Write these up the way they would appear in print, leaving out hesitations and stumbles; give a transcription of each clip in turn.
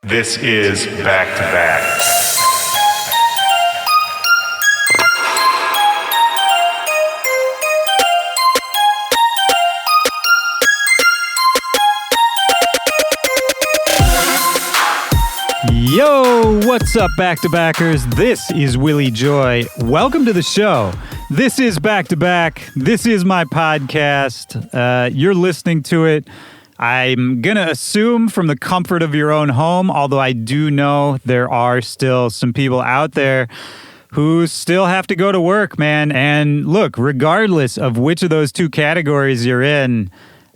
This is Back to Back. Yo, what's up, back-to-backers? This is Willy Joy. Welcome to the show. This is Back to Back. This is my podcast. You're listening to it. I'm going to assume from the comfort of your own home, although I do know there are still some people out there who still have to go to work, man. And look, regardless of which of those two categories you're in,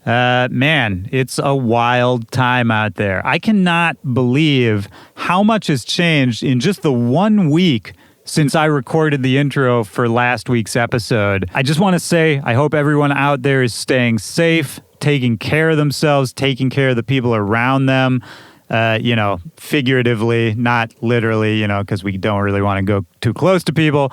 man, it's a wild time out there. I cannot believe how much has changed in just the 1 week since I recorded the intro for last week's episode. I just want to say, I hope everyone out there is staying safe, taking care of themselves, taking care of the people around them, figuratively, not literally, because we don't really want to go too close to people.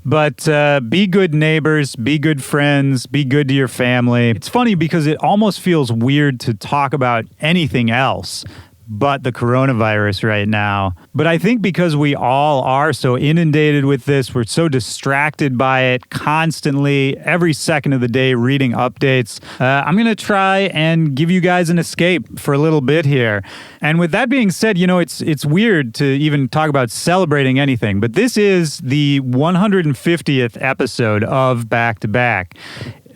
But be good neighbors, be good friends, be good to your family. It's funny because it almost feels weird to talk about anything else but the coronavirus right now. But I think because we all are so inundated with this, we're so distracted by it constantly, every second of the day reading updates. I'm going to try and give you guys an escape for a little bit here. And with that being said, it's weird to even talk about celebrating anything, but this is the 150th episode of Back to Back.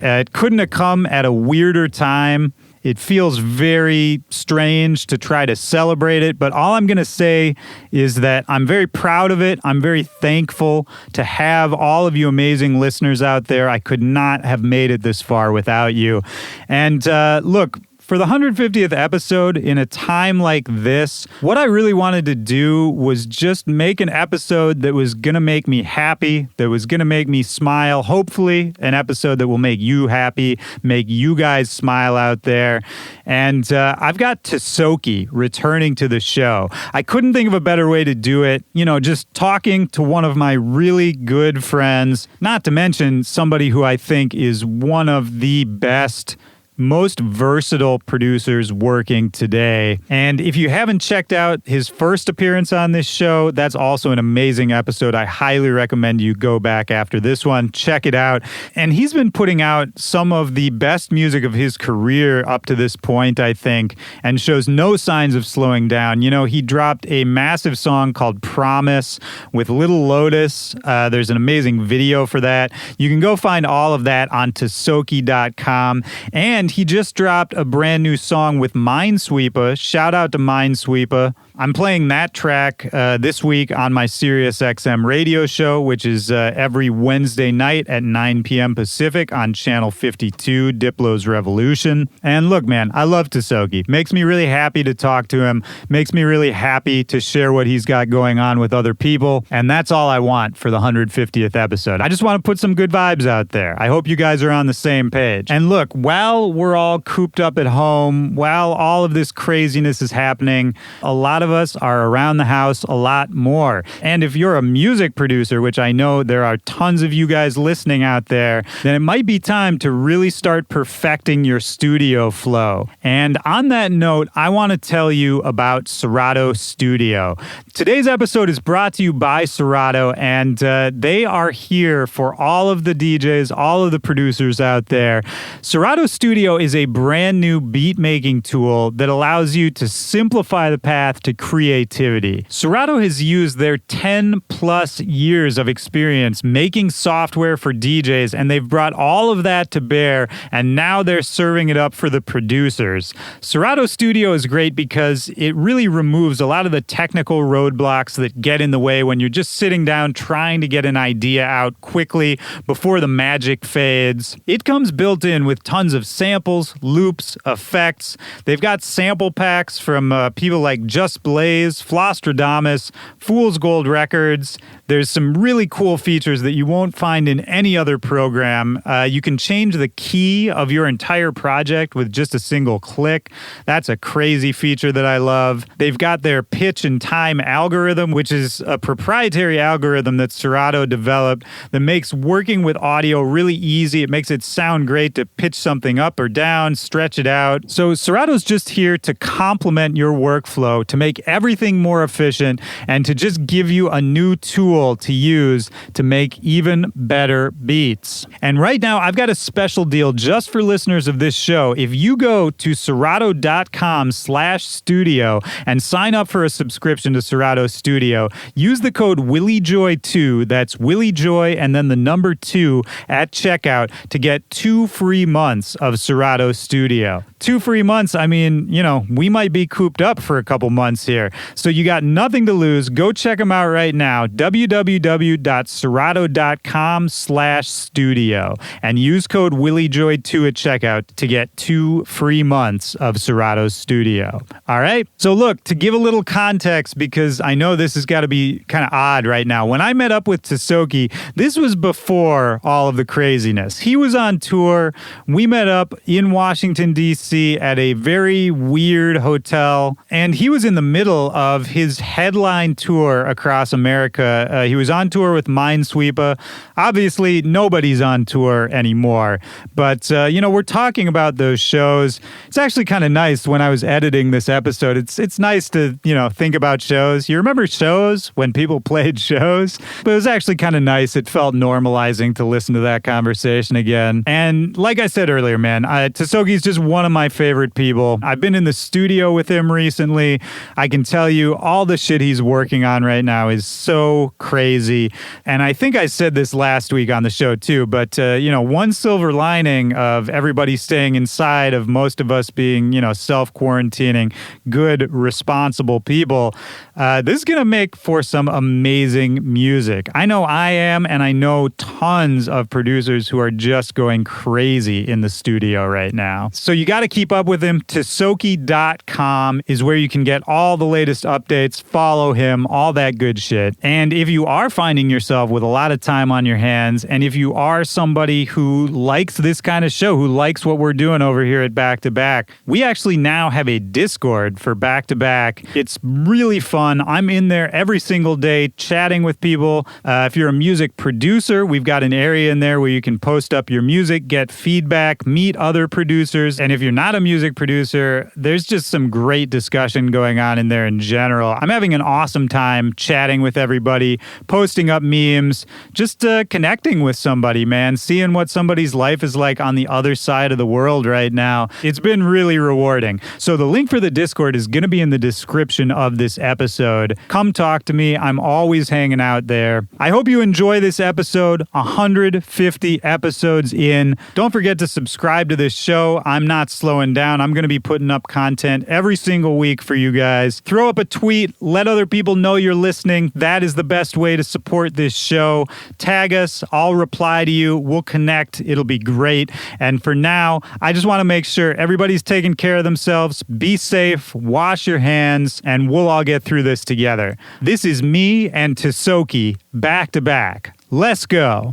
It couldn't have come at a weirder time. It feels very strange to try to celebrate it, but all I'm going to say is that I'm very proud of it. I'm very thankful to have all of you amazing listeners out there. I could not have made it this far without you. And look, for the 150th episode, in a time like this, what I really wanted to do was just make an episode that was going to make me happy, that was going to make me smile. Hopefully, an episode that will make you happy, make you guys smile out there. And I've got Tisoki returning to the show. I couldn't think of a better way to do it. Just talking to one of my really good friends, not to mention somebody who I think is one of the best, most versatile producers working today. And if you haven't checked out his first appearance on this show, that's also an amazing episode. I highly recommend you go back after this one, check it out. And he's been putting out some of the best music of his career up to this point, I think, and shows no signs of slowing down. He dropped a massive song called Promise with Little Lotus. There's an amazing video for that. You can go find all of that on Tisoki.com. And he just dropped a brand new song with Minesweeper. Shout out to Minesweeper. I'm playing that track this week on my SiriusXM radio show, which is every Wednesday night at 9 p.m. Pacific on Channel 52, Diplo's Revolution. And look, man, I love Tisoki. Makes me really happy to talk to him. Makes me really happy to share what he's got going on with other people. And that's all I want for the 150th episode. I just want to put some good vibes out there. I hope you guys are on the same page. And look, while we're all cooped up at home, while all of this craziness is happening, a lot of us are around the house a lot more. And if you're a music producer, which I know there are tons of you guys listening out there, then it might be time to really start perfecting your studio flow. And on that note, I want to tell you about Serato Studio. Today's episode is brought to you by Serato, and they are here for all of the DJs, all of the producers out there. Serato Studio is a brand new beat-making tool that allows you to simplify the path to creativity. Serato has used their 10 plus years of experience making software for DJs, and they've brought all of that to bear, and now they're serving it up for the producers. Serato Studio is great because it really removes a lot of the technical roadblocks that get in the way when you're just sitting down trying to get an idea out quickly before the magic fades. It comes built in with tons of samples, loops, effects. They've got sample packs from people like Just Blaze, Flostradamus, Fool's Gold Records. There's some really cool features that you won't find in any other program. You can change the key of your entire project with just a single click. That's a crazy feature that I love. They've got their pitch and time algorithm, which is a proprietary algorithm that Serato developed that makes working with audio really easy. It makes it sound great to pitch something up or down, stretch it out. So Serato's just here to complement your workflow, to make make everything more efficient and to just give you a new tool to use to make even better beats. And right now, I've got a special deal just for listeners of this show. If you go to Serato.com/studio and sign up for a subscription to Serato Studio, use the code WillyJoy2, that's WillyJoy and then the number 2 at checkout to get 2 free months of Serato Studio. 2 free months, I mean, we might be cooped up for a couple months here. So you got nothing to lose. Go check them out right now, www.serato.com/studio, and use code WillyJoy2 at checkout to get 2 free months of Serato Studio. All right? So look, to give a little context, because I know this has got to be kind of odd right now. When I met up with Tisoki, this was before all of the craziness. He was on tour. We met up in Washington, D.C. at a very weird hotel, and he was in the middle of his headline tour across America. He was on tour with Minesweeper. Obviously, nobody's on tour anymore, but, we're talking about those shows. It's actually kind of nice when I was editing this episode. It's nice to, think about shows. You remember shows when people played shows? But it was actually kind of nice. It felt normalizing to listen to that conversation again. And like I said earlier, man, Tisoki's just one of my favorite people. I've been in the studio with him recently. I can tell you all the shit he's working on right now is so crazy. And I think I said this last week on the show too, but, one silver lining of everybody staying inside, of most of us being, self-quarantining, good, responsible people, this is going to make for some amazing music. I know I am, and I know tons of producers who are just going crazy in the studio right now. So you got to keep up with him. Tisoki.com is where you can get all the latest updates, follow him, all that good shit. And if you are finding yourself with a lot of time on your hands, and if you are somebody who likes this kind of show, who likes what we're doing over here at Back to Back, we actually now have a Discord for Back to Back. It's really fun. I'm in there every single day chatting with people. If you're a music producer, we've got an area in there where you can post up your music, get feedback, meet other producers. And if you're not a music producer, there's just some great discussion going on in there in general. I'm having an awesome time chatting with everybody, posting up memes, just connecting with somebody, man, seeing what somebody's life is like on the other side of the world right now. It's been really rewarding. So the link for the Discord is going to be in the description of this episode. Come talk to me. I'm always hanging out there. I hope you enjoy this episode. 150 episodes in. Don't forget to subscribe to this show. I'm not slowing down. I'm going to be putting up content every single week for you guys. Throw up a tweet. Let other people know you're listening. That is the best way to support this show. Tag us. I'll reply to you. We'll connect. It'll be great. And for now, I just want to make sure everybody's taking care of themselves. Be safe. Wash your hands. And we'll all get through this together. This is me and Tisoki back to back. Let's go.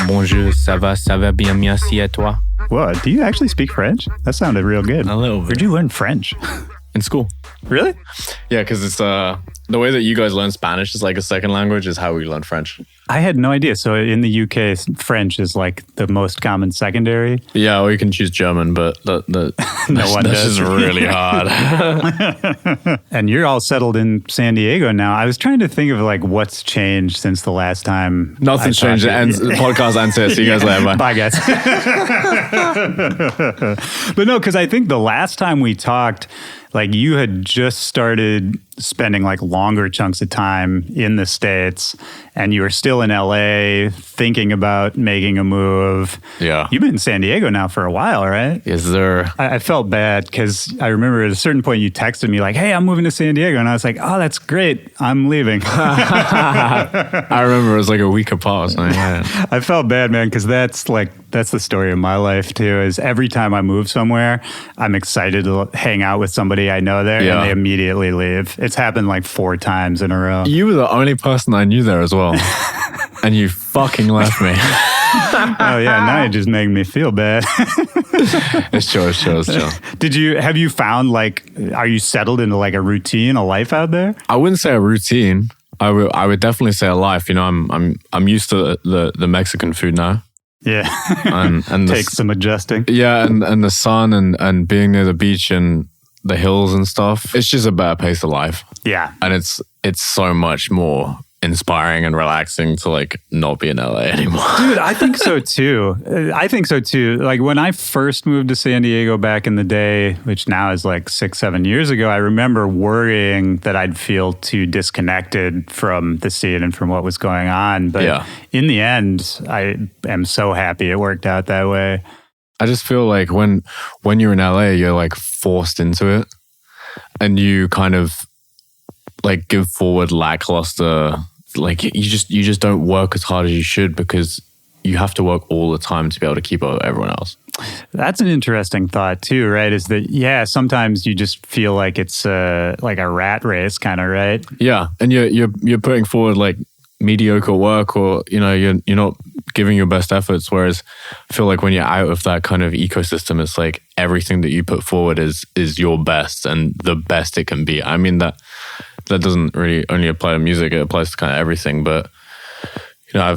Bonjour, ça va bien, merci à toi. Whoa, do you actually speak French? That sounded real good. A little bit. Where'd you learn French? In school. Really? Yeah, because it's the way that you guys learn Spanish is like a second language is how we learn French. I had no idea. So in the UK, French is like the most common secondary. Yeah, or you can choose German, but that's just really hard. And you're all settled in San Diego now. I was trying to think of like what's changed since the last time. Nothing's changed. The podcast ends here. See you guys later. Bye. Bye, guys. But no, because I think the last time we talked, like you had just started spending like longer chunks of time in the States and you were still in LA thinking about making a move. Yeah. You've been in San Diego now for a while, right? Yes, sir. I felt bad because I remember at a certain point you texted me like, hey, I'm moving to San Diego. And I was like, oh, that's great. I'm leaving. I remember it was like a week apart. I felt bad, man, because that's the story of my life too, is every time I move somewhere, I'm excited to hang out with somebody I know there and they immediately leave. It's happened like 4 times in a row. You were the only person I knew there as well. And you fucking left me. Oh yeah, now you're just making me feel bad. It's chill. Have you found are you settled into like a routine, a life out there? I wouldn't say a routine. I would definitely say alive. You know, I'm used to the Mexican food now. Yeah. and Takes some adjusting. Yeah, and the sun and being near the beach and the hills and stuff. It's just a better pace of life. Yeah. And it's so much more inspiring and relaxing to like not be in LA anymore. Dude, I think so too. Like when I first moved to San Diego back in the day, which now is like 6-7 years ago, I remember worrying that I'd feel too disconnected from the scene and from what was going on. But in the end, I am so happy it worked out that way. I just feel like when you're in LA, you're like forced into it and you kind of like give forward lackluster. Like you just don't work as hard as you should because you have to work all the time to be able to keep up with everyone else. That's an interesting thought too, right? Is that sometimes you just feel like it's like a rat race kind of, right? Yeah, and you're putting forward like mediocre work, or you know you're not giving your best efforts. Whereas I feel like when you're out of that kind of ecosystem, it's like everything that you put forward is your best and the best it can be. I mean that doesn't really only apply to music; it applies to kind of everything. But you know,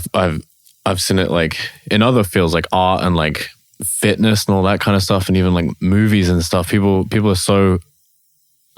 I've seen it like in other fields like art and like fitness and all that kind of stuff, and even like movies and stuff. People are so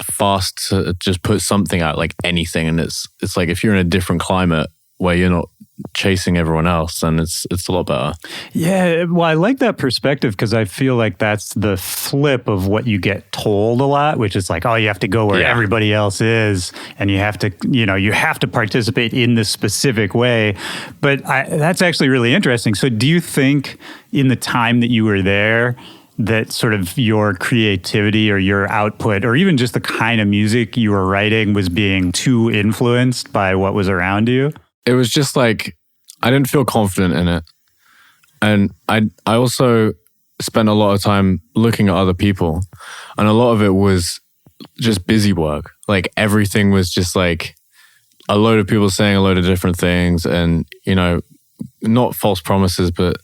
fast to just put something out, like anything, and it's like if you're in a different climate where you're not chasing everyone else, then it's a lot better. Yeah, well, I like that perspective because I feel like that's the flip of what you get told a lot, which is like, oh, you have to go where everybody else is, and you have to participate in this specific way. But that's actually really interesting. So do you think in the time that you were there that sort of your creativity or your output or even just the kind of music you were writing was being too influenced by what was around you? It was just like, I didn't feel confident in it. And I also spent a lot of time looking at other people. And a lot of it was just busy work. Like everything was just like a load of people saying a load of different things and, you know, not false promises, but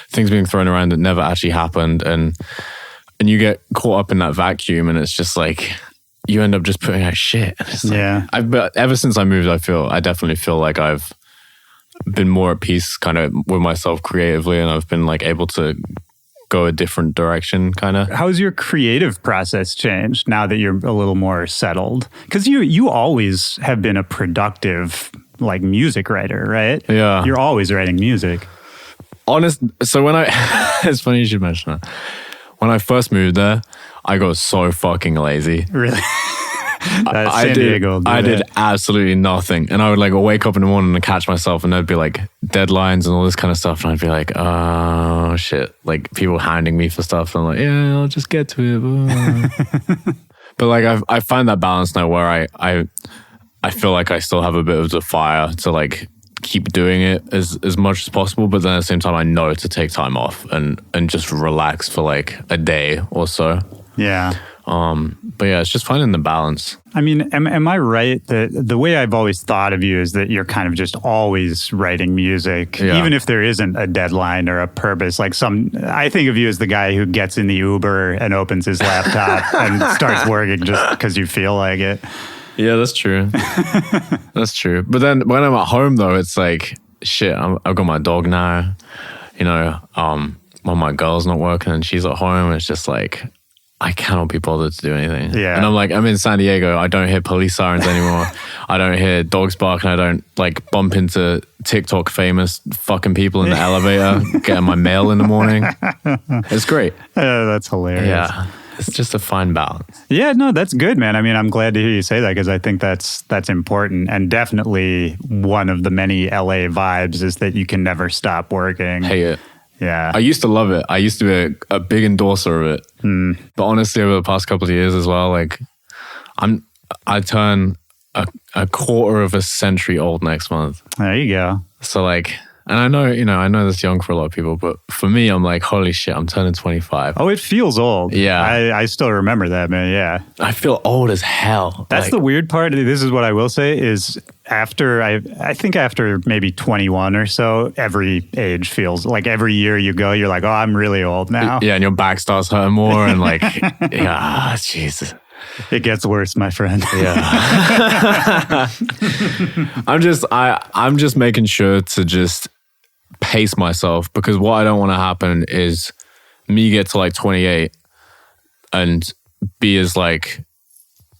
things being thrown around that never actually happened. And you get caught up in that vacuum and it's just like, you end up just putting out shit. Like, but ever since I moved, I definitely feel like I've been more at peace kind of with myself creatively, and I've been like able to go a different direction kind of. How's your creative process changed now that you're a little more settled? Because you always have been a productive like music writer, right? Yeah. You're always writing music. So when it's funny you should mention that. When I first moved there, I got so fucking lazy. Really? I did absolutely nothing. And I would like wake up in the morning and catch myself and there'd be like deadlines and all this kind of stuff. And I'd be like, oh shit. Like people hounding me for stuff. And I'm like, yeah, I'll just get to it. But like I find that balance now where I feel like I still have a bit of the fire to like keep doing it as much as possible, but then at the same time I know to take time off and just relax for like a day or so. Yeah. But yeah, it's just finding the balance. I mean, am I right that the way I've always thought of you is that you're kind of just always writing music, even if there isn't a deadline or a purpose? Like I think of you as the guy who gets in the Uber and opens his laptop and starts working just because you feel like it. Yeah, that's true. That's true. But then when I'm at home though, it's like, shit, I've got my dog now, you know, when my girl's not working and she's at home, it's just like, I cannot be bothered to do anything. Yeah. And I'm like, I'm in San Diego. I don't hear police sirens anymore. I don't hear dogs barking. I don't like bump into TikTok famous fucking people in the elevator, getting my mail in the morning. It's great. That's hilarious. Yeah. It's just a fine balance. Yeah, no, that's good, man. I mean, I'm glad to hear you say that because I think that's important. And definitely one of the many LA vibes is that you can never stop working. Hate it. Yeah. I used to love it. I used to be a big endorser of it. But honestly, over the past couple of years as well, like I turn a quarter of a century old next month. There you go. So like, and I know that's young for a lot of people, but for me, I'm like, holy shit, I'm turning 25. Oh, it feels old. Yeah. I still remember that, man. Yeah. I feel old as hell. That's the weird part. This is what I will say is I think after maybe 21 or so, every age feels like every year you go, you're like, oh, I'm really old now. Yeah. And your back starts hurting more and like, yeah, Jesus. It gets worse, my friend. Yeah. I'm just making sure to just pace myself, because what I don't want to happen is me get to like 28 and be as like,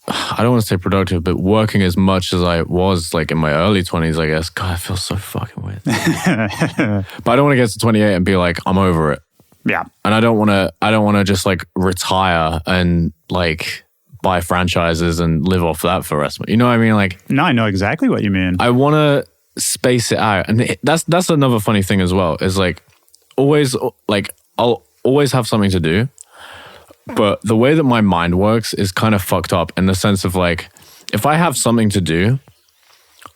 I don't want to say productive, but working as much as I was like in my early 20s, I guess. God, I feel so fucking weird. But I don't want to get to 28 and be like, I'm over it. Yeah. And I don't want to just like retire and like buy franchises and live off that for the rest of it. You know what I mean? Like, No, I know exactly what you mean. I want to space it out. And that's another funny thing as well, is like always, like I'll always have something to do. But the way that my mind works is kind of fucked up, in the sense of like, if I have something to do,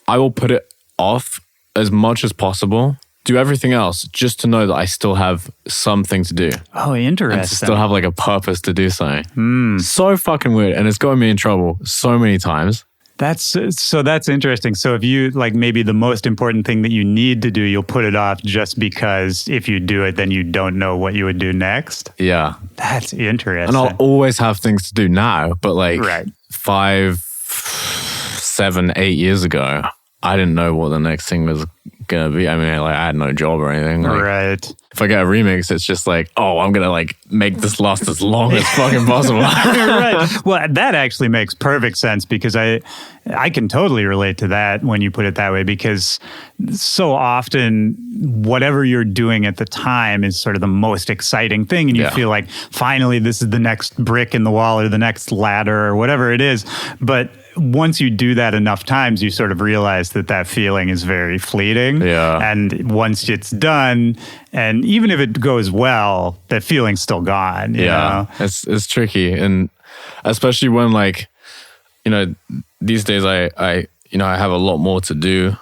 I will put it off as much as possible, do everything else just to know that I still have something to do. Oh, interesting. And to still have like a purpose to do something. So fucking weird. And it's gotten me in trouble so many times. That's interesting. So if you like, maybe the most important thing that you need to do, you'll put it off just because if you do it, then you don't know what you would do next. Yeah. That's interesting. And I'll always have things to do now, but like Right. 5, 7, 8 years ago, I didn't know what the next thing was gonna be. I mean, like I had no job or anything. Like, Right. if I get a remix, it's just like, oh, I'm gonna like make this last as long as fucking possible. Right. Well, that actually makes perfect sense, because I can totally relate to that when you put it that way, because so often whatever you're doing at the time is sort of the most exciting thing, and you feel like finally this is the next brick in the wall or the next ladder or whatever it is. But once you do that enough times, you sort of realize that feeling is very fleeting. Yeah. And once it's done, and even if it goes well, that feeling's still gone. You know? It's tricky, and especially when like, you know, these days I have a lot more to do.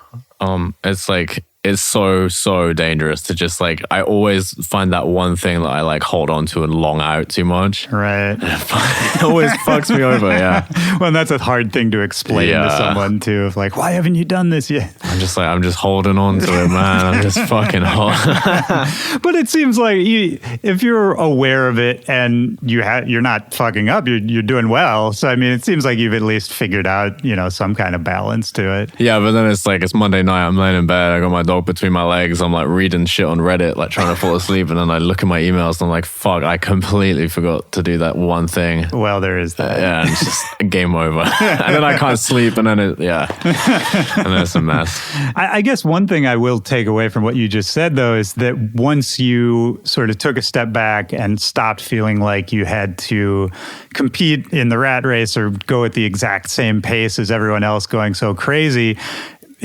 It's like, it's so dangerous to just like, I always find that one thing that I like hold on to and long out too much. Right. It always fucks me over, yeah. Well, and that's a hard thing to explain to someone too, of like, why haven't you done this yet? I'm just holding on to it, man. I'm just fucking hot. But it seems like if you're aware of it and you're not fucking up, you're doing well. So I mean, it seems like you've at least figured out, you know, some kind of balance to it. Yeah, but then it's like, it's Monday night, I'm laying in bed, I got my dog between my legs, I'm like reading shit on Reddit, like trying to fall asleep, and then I look at my emails and I'm like, fuck, I completely forgot to do that one thing. Well, there is that. Yeah, and it's just game over. And then I can't sleep, and then and then it's a mess. I guess one thing I will take away from what you just said, though, is that once you sort of took a step back and stopped feeling like you had to compete in the rat race or go at the exact same pace as everyone else going so crazy,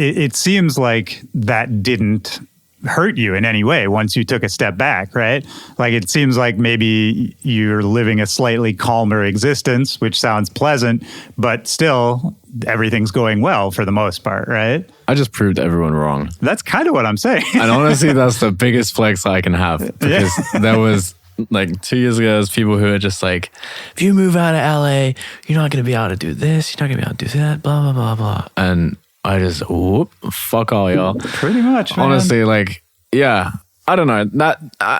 it seems like that didn't hurt you in any way once you took a step back, right? Like, it seems like maybe you're living a slightly calmer existence, which sounds pleasant, but still everything's going well for the most part, right? I just proved everyone wrong. That's kind of what I'm saying. And honestly, that's the biggest flex I can have, because there was like 2 years ago, there's people who are just like, if you move out of LA, you're not going to be able to do this, you're not going to be able to do that, blah, blah, blah, blah. And I just, fuck all y'all. Pretty much, man. Honestly, like, yeah, I don't know.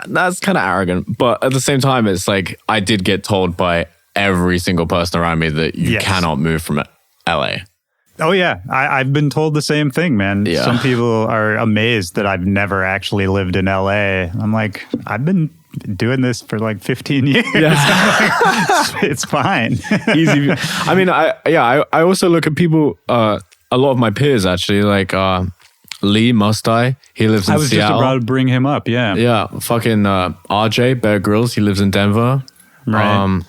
That's kind of arrogant. But at the same time, it's like, I did get told by every single person around me that you cannot move from LA. Oh, yeah. I've been told the same thing, man. Yeah. Some people are amazed that I've never actually lived in LA. I'm like, I've been doing this for like 15 years. Yeah. It's fine. Easy. I mean, I also look at people, a lot of my peers actually, like Lee Mustai, he lives in Seattle. I was just about to bring him up, yeah. Yeah, fucking RJ, Bear Grylls, he lives in Denver. Right.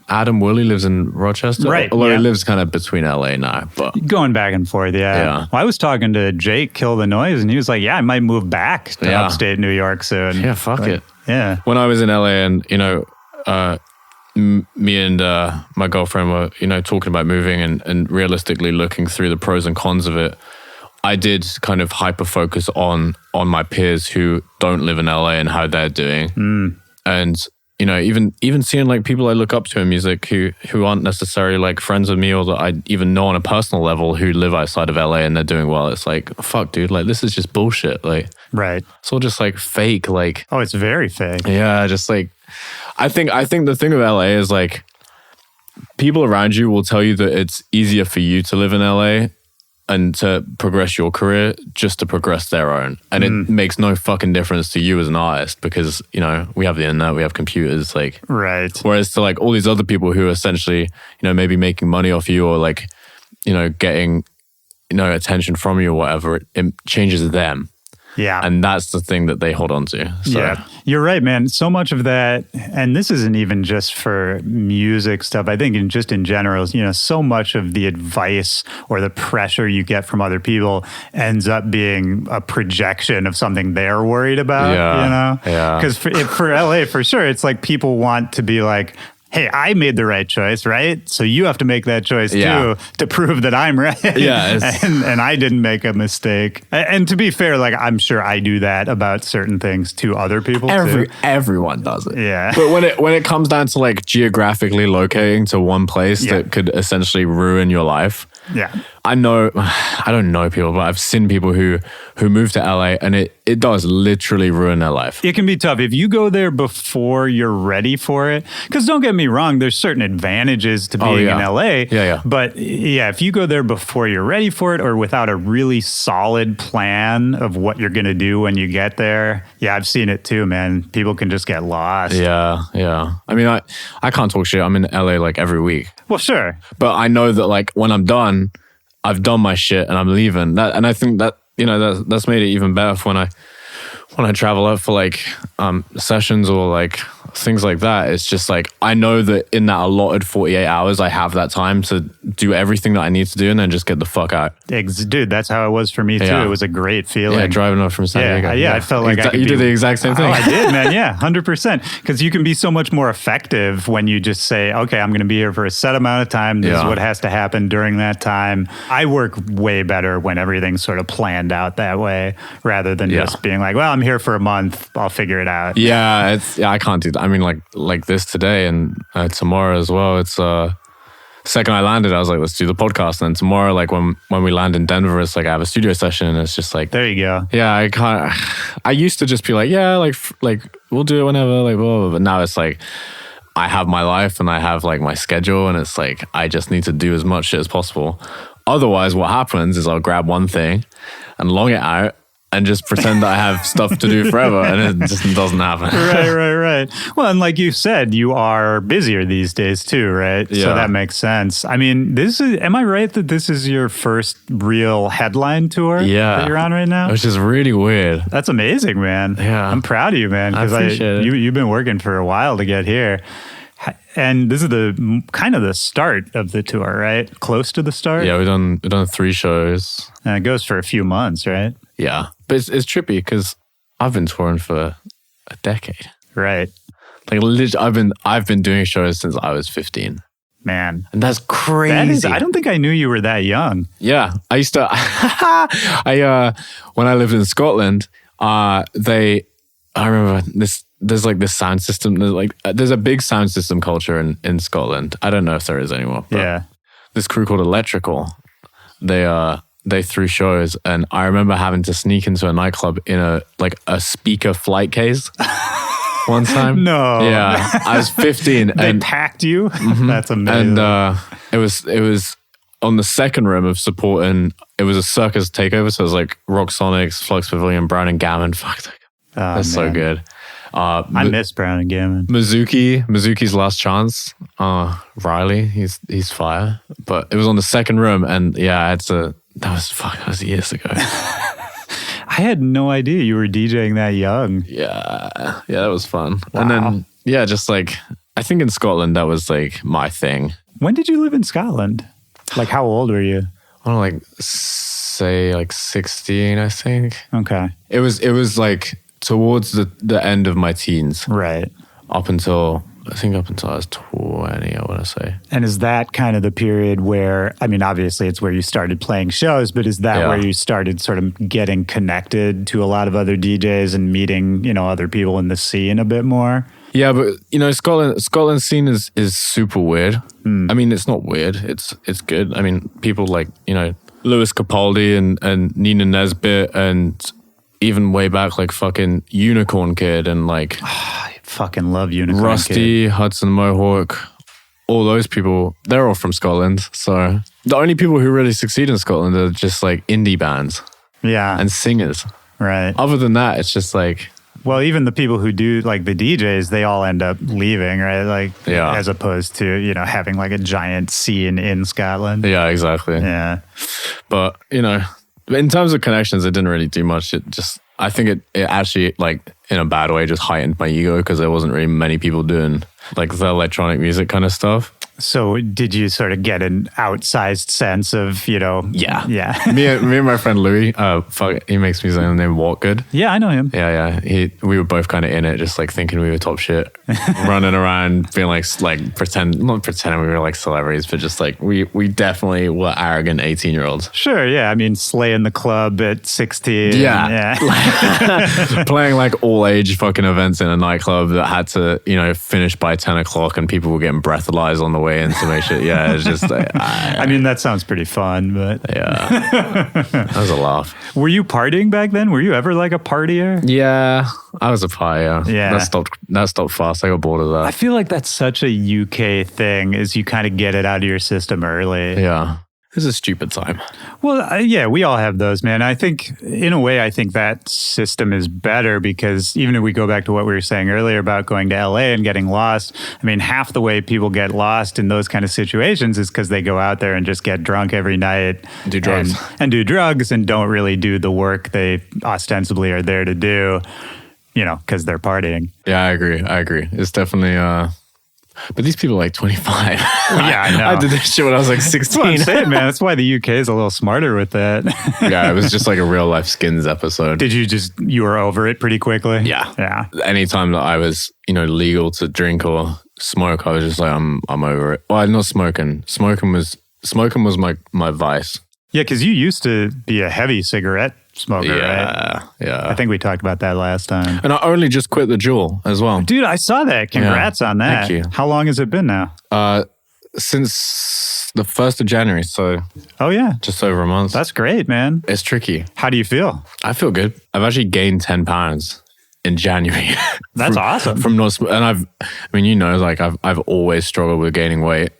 Adam Willy lives in Rochester. Right, Although he lives kind of between LA now. But going back and forth, yeah. Well, I was talking to Jake, Kill the Noise, and he was like, yeah, I might move back to upstate New York soon. Yeah, fuck it. Yeah. When I was in LA and, you know, me and my girlfriend were, you know, talking about moving and realistically looking through the pros and cons of it, I did kind of hyper focus on my peers who don't live in LA and how they're doing. And, you know, even seeing like people I look up to in music who aren't necessarily like friends with me or that I even know on a personal level who live outside of LA and they're doing well. It's like, fuck, dude, like this is just bullshit. Like, right. It's all just like fake. Like, oh, it's very fake. Yeah, just like, I think the thing with LA is like, people around you will tell you that it's easier for you to live in LA and to progress your career just to progress their own. And it makes no fucking difference to you as an artist because, you know, we have the internet, we have computers, like... Right. Whereas to like all these other people who are essentially, you know, maybe making money off you or like, you know, getting, you know, attention from you or whatever, it changes them. Yeah. And that's the thing that they hold on to. So. Yeah. You're right, man. So much of that, and this isn't even just for music stuff, I think just in general, you know, so much of the advice or the pressure you get from other people ends up being a projection of something they're worried about, you know? Yeah. Because for LA, for sure, it's like people want to be like, hey, I made the right choice, right? So you have to make that choice too to prove that I'm right. Yeah, and I didn't make a mistake. And to be fair, like I'm sure I do that about certain things to other people too. Everyone does it. Yeah. But when it comes down to like geographically locating to one place that could essentially ruin your life. Yeah. I don't know people, but I've seen people who move to LA and it does literally ruin their life. It can be tough. If you go there before you're ready for it, because don't get me wrong, there's certain advantages to being in LA. Yeah. But yeah, if you go there before you're ready for it or without a really solid plan of what you're going to do when you get there, yeah, I've seen it too, man. People can just get lost. Yeah. I mean, I can't talk shit. I'm in LA like every week. Well, sure. But I know that like when I'm done, I've done my shit and I'm leaving. And I think that, you know, that's made it even better for when I travel out for like sessions or like things like that. It's just like I know that in that allotted 48 hours, I have that time to do everything that I need to do and then just get the fuck out. Dude, that's how it was for me too. Yeah. It was a great feeling. Yeah, driving up from San Diego. Yeah, I felt like you did the exact same thing. Oh, I did, man. Yeah, 100%. Because you can be so much more effective when you just say, okay, I'm going to be here for a set amount of time. This is what has to happen during that time. I work way better when everything's sort of planned out that way rather than just being like, well, I'm here for a month. I'll figure it out. Yeah, I can't do that. I mean, like this today and tomorrow as well. It's second I landed, I was like, let's do the podcast. And then tomorrow, like when we land in Denver, it's like I have a studio session and it's just like, there you go. Yeah, I used to just be like, yeah, like we'll do it whenever, like, blah, blah, blah. But now it's like, I have my life and I have like my schedule and it's like, I just need to do as much shit as possible. Otherwise, what happens is I'll grab one thing and long it out and just pretend that I have stuff to do forever, and it just doesn't happen. Right. Well, and like you said, you are busier these days too, right? Yeah. So that makes sense. I mean, am I right that this is your first real headline tour that you're on right now? Which is really weird. That's amazing, man. Yeah. I'm proud of you, man. I appreciate it. You've been working for a while to get here. And this is the kind of the start of the tour, right? Close to the start? Yeah, we've done 3 shows. And it goes for a few months, right? Yeah. But it's trippy because I've been touring for a decade. Right. Like literally, I've been doing shows since I was 15. Man. And that's crazy. I don't think I knew you were that young. Yeah. I used to, when I lived in Scotland, I remember there's like this sound system, there's a big sound system culture in Scotland. I don't know if there is anymore. But this crew called Electrical, they threw shows, and I remember having to sneak into a nightclub in a speaker flight case one time. No. Yeah. I was 15. They packed you? Mm-hmm. That's amazing. And it was on the second room of supporting, it was a circus takeover, so it was like Rock Sonics, Flux Pavilion, Brown and Gammon. Fuck, that's so good. I miss Brown and Gammon. Mizuki's Last Chance. Riley, he's fire. But it was on the second room, and yeah, that was years ago. I had no idea you were DJing that young. Yeah, that was fun. Wow. And then just like I think in Scotland that was like my thing. When did you live in Scotland? Like how old were you? I don't know, say 16, I think. Okay. It was like towards the end of my teens. Right. Up until I was 20, I want to say. And is that kind of the period where, I mean, obviously it's where you started playing shows, but is that where you started sort of getting connected to a lot of other DJs and meeting, other people in the scene a bit more? Yeah, but Scotland scene is super weird. I mean, it's not weird. It's good. I mean, people like, Lewis Capaldi and Nina Nesbitt and even way back like fucking Unicorn Kid and like I fucking love Unicorn Rusty, Kid. Hudson Mohawk, all those people, they're all from Scotland. So the only people who really succeed in Scotland are just like indie bands and singers. Right. Other than that, it's just like... Well, even the people who do, like the DJs, they all end up leaving, right? Like, as opposed to, you know, having like a giant scene in Scotland. Yeah, exactly. Yeah. But, you know, in terms of connections, it didn't really do much. It just, I think it actually, like, in a bad way, just heightened my ego because there wasn't really many people doing like the electronic music kind of stuff. So did you sort of get an outsized sense of, you know? Yeah. Yeah. me and my friend Louis, he makes music named Walkgood. Yeah, I know him. Yeah. We were both kind of in it, just like thinking we were top shit, running around, being like not pretending we were like celebrities, but just like we definitely were arrogant 18-year-olds. Sure, yeah. I mean, slaying the club at 16. Yeah. Playing like all age fucking events in a nightclub that had to, you know, finish by 10 o'clock and people were getting breathalyzed on the way in to make sure. Yeah, it's just like, I mean, that sounds pretty fun, but yeah, that was a laugh. Were you partying back then? Were you ever like a partier? Yeah, I was a partier. Yeah. That stopped fast. I got bored of that. I feel like that's such a UK thing, is you kind of get it out of your system early. Yeah. It was a stupid time. Well, yeah, we all have those, man. I think, in a way, I think that system is better because even if we go back to what we were saying earlier about going to LA and getting lost, I mean, half the way people get lost in those kind of situations is because they go out there and just get drunk every night. Do drugs. And do drugs and don't really do the work they ostensibly are there to do, you know, because they're partying. Yeah, I agree. It's definitely... But these people are like 25. Yeah, I know. I did this shit when I was like 16. That's what I'm saying, man. That's why the UK is a little smarter with that. Yeah, it was just like a real life Skins episode. You were over it pretty quickly? Yeah. Yeah. Anytime that I was, you know, legal to drink or smoke, I was just like, I'm over it. Well, I'm not smoking. Smoking was my vice. Yeah, because you used to be a heavy cigarette smoker, right? Yeah. I think we talked about that last time. And I only just quit the Juul as well. Dude, I saw that. Congrats on that. Thank you. How long has it been now? Since the 1st of January, so oh yeah, just over a month. That's great, man. It's tricky. How do you feel? I feel good. I've actually gained 10 pounds in January. That's awesome. From not, and I've always struggled with gaining weight.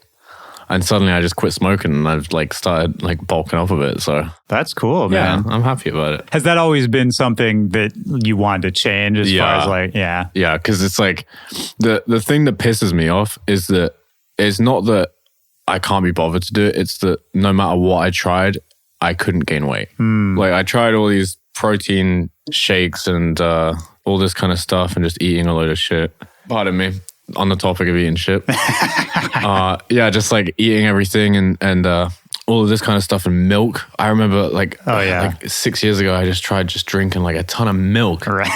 And suddenly I just quit smoking and I've like started like bulking up a bit. So that's cool, man. Yeah, I'm happy about it. Has that always been something that you wanted to change as far as like, yeah? Yeah, because it's like the thing that pisses me off is that it's not that I can't be bothered to do it. It's that no matter what I tried, I couldn't gain weight. Like I tried all these protein shakes and all this kind of stuff and just eating a load of shit. Pardon me. On the topic of eating shit. Just like eating everything and all of this kind of stuff and milk. I remember like 6 years ago, I just tried drinking like a ton of milk. Right.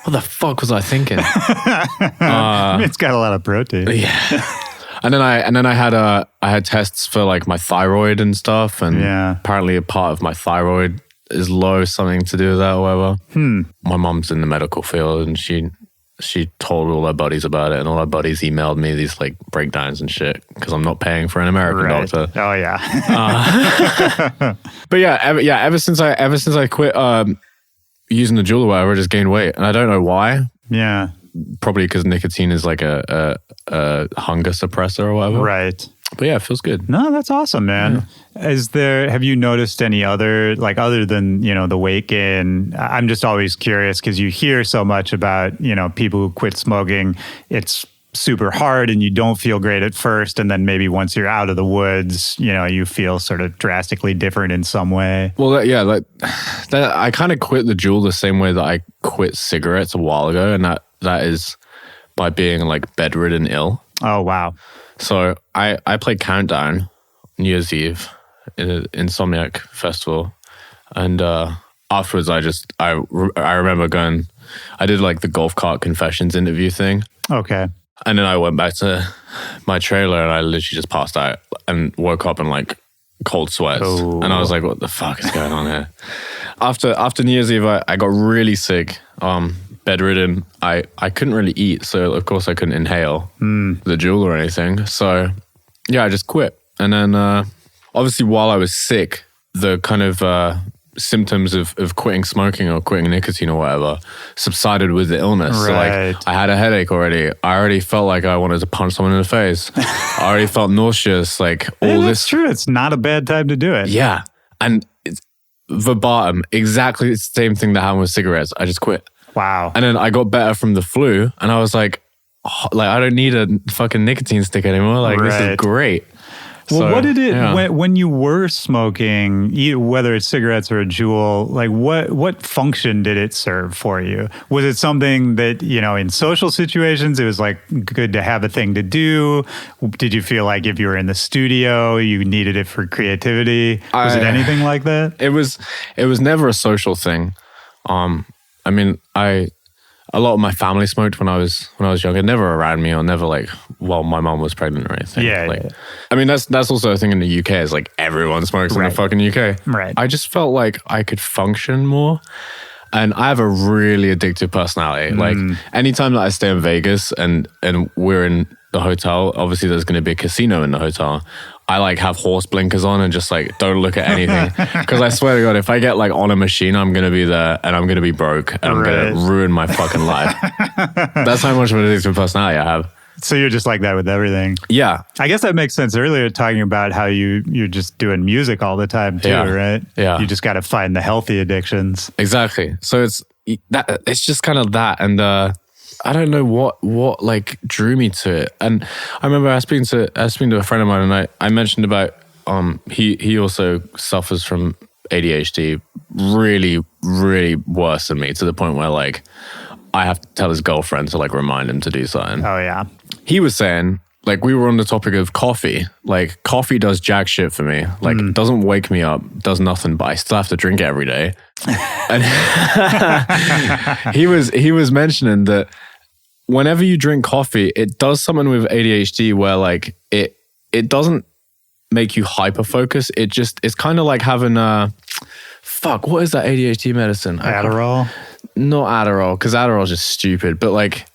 What the fuck was I thinking? It's got a lot of protein. Yeah. And then I had tests for like my thyroid and stuff, and apparently a part of my thyroid is low, something to do with that or whatever. My mom's in the medical field and she told all her buddies about it, and all her buddies emailed me these like breakdowns and shit because I'm not paying for an American doctor. Oh yeah. But ever since I quit using the Juul or whatever, I just gained weight, and I don't know why. Yeah. Probably because nicotine is like a hunger suppressor or whatever. Right. But yeah, it feels good. No, that's awesome, man. Yeah. Have you noticed any other, like other than, you know, the weight gain? I'm just always curious because you hear so much about, you know, people who quit smoking. It's super hard and you don't feel great at first. And then maybe once you're out of the woods, you know, you feel sort of drastically different in some way. Well, I kind of quit the Juul the same way that I quit cigarettes a while ago. And that is by being like bedridden ill. Oh, wow. So I played Countdown New Year's Eve in an Insomniac festival, and afterwards I remember going. I did like the golf cart confessions interview thing. Okay. And then I went back to my trailer and I literally just passed out and woke up in like cold sweats. Oh. And I was like, "What the fuck is going on here?" After New Year's Eve, I got really sick. Bedridden. I couldn't really eat, so of course I couldn't inhale the Juul or anything. So yeah, I just quit. And then obviously while I was sick, the kind of symptoms of quitting smoking or quitting nicotine or whatever subsided with the illness. So Right. like I had a headache already. I already felt like I wanted to punch someone in the face. I already felt nauseous, like all Yeah, this. that's true. It's not a bad time to do it. Yeah. And it's verbatim, exactly the same thing that happened with cigarettes. I just quit. Wow. And then I got better from the flu and I was like, oh, like I don't need a fucking nicotine stick anymore. Like this is Right. great. Well, So, what did it yeah. when you were smoking, whether it's cigarettes or a Juul? Like, what function did it serve for you? Was it something that in social situations it was like good to have a thing to do? Did you feel like if you were in the studio you needed it for creativity? Was it anything like that? It was never a social thing. I mean, a lot of my family smoked when I was younger, never around me or never like while my mom was pregnant or anything. Yeah, like, yeah. I mean, that's also a thing in the UK is like everyone smokes in Right. the fucking UK. Right. I just felt like I could function more. And I have a really addictive personality. Like anytime that I stay in Vegas and we're in the hotel, obviously there's going to be a casino in the hotel. I like have horse blinkers on and just like don't look at anything. Because I swear to God, if I get like on a machine, I'm going to be there and I'm going to be broke and I'm going to ruin my fucking life. That's how much of an addictive personality I have. So you're just like that with everything. Yeah. I guess that makes sense. Earlier talking about how you're just doing music all the time too, Yeah. right? Yeah. You just got to find the healthy addictions. Exactly. So it's just kind of that. And I don't know what like drew me to it. And I remember I was speaking to a friend of mine and I mentioned about he also suffers from ADHD really, really worse than me to the point where like I have to tell his girlfriend to like remind him to do something. Oh yeah. He was saying, like, we were on the topic of coffee. Like, coffee does jack shit for me. Like, it doesn't wake me up, does nothing, but I still have to drink it every day. And he was mentioning that whenever you drink coffee, it does something with ADHD where, like, it doesn't make you hyper focus. It's kind of like having what is that ADHD medicine? Adderall. Not Adderall, because Adderall is just stupid, but like,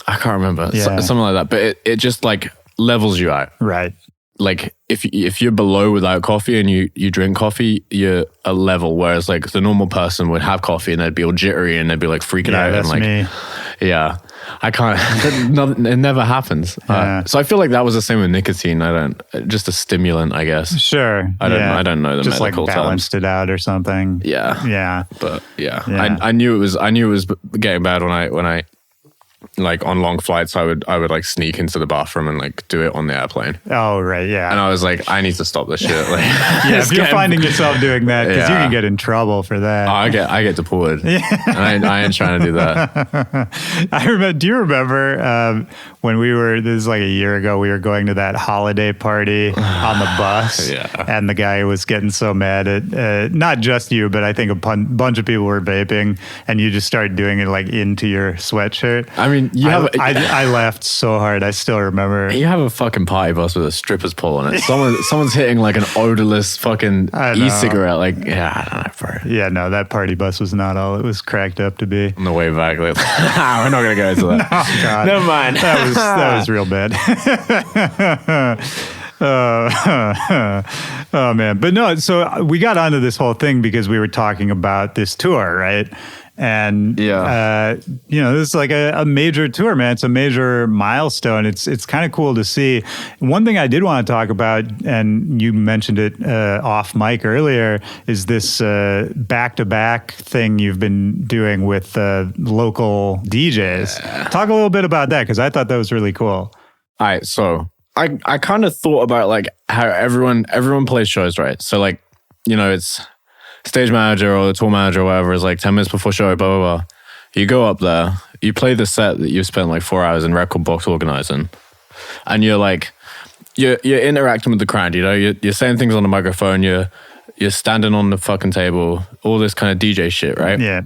I can't remember. Yeah. Something like that. But it just like levels you out. Right. Like if you're below without coffee and you drink coffee, you're a level. Whereas like the normal person would have coffee and they'd be all jittery and they'd be like freaking Yeah, out. that's and like, me. yeah, I can't, it never happens. Yeah. So I feel like that was the same with nicotine. Just a stimulant, I guess. Sure. I don't know the just medical like balanced it out or something. Yeah. Yeah. But yeah, Yeah. I knew it was getting bad when I like on long flights, I would like sneak into the bathroom and like do it on the airplane. Oh, right. Yeah. And I was like, I need to stop this shit. Like, Yeah, if you're finding yourself doing that, because you Yeah. can get in trouble for that. I get deported. And I ain't trying to do that. I remember. Do you remember when this is like a year ago? We were going to that holiday party on the bus, Yeah. and the guy was getting so mad at not just you, but I think a bunch of people were vaping, and you just started doing it like into your sweatshirt. I mean, I laughed so hard. I still remember. you have a fucking party bus with a stripper's pole on it. Someone's hitting like an odorless fucking I know. e-cigarette. Like, yeah, I don't know, bro. Yeah, no, that party bus was not all it was cracked up to be. On the way back, like, we're not gonna go into that. Oh God, Never mind. That was real bad. Oh man, but no. So we got onto this whole thing because we were talking about this tour, right? And Yeah. this is like a major tour, man. It's a major milestone. It's kind of cool to see. One thing I did want to talk about, and you mentioned it off mic earlier, is this back-to-back thing you've been doing with local DJs. Talk a little bit about that, because I thought that was really cool. All right, so I kind of thought about like how everyone plays shows, right? So like, it's stage manager or the tour manager or whatever is like 10 minutes before show, blah, blah, blah. You go up there, you play the set that you've spent like 4 hours in record box organizing, and you're like, you're interacting with the crowd, you're saying things on the microphone, you're standing on the fucking table, all this kind of DJ shit, right? Yeah.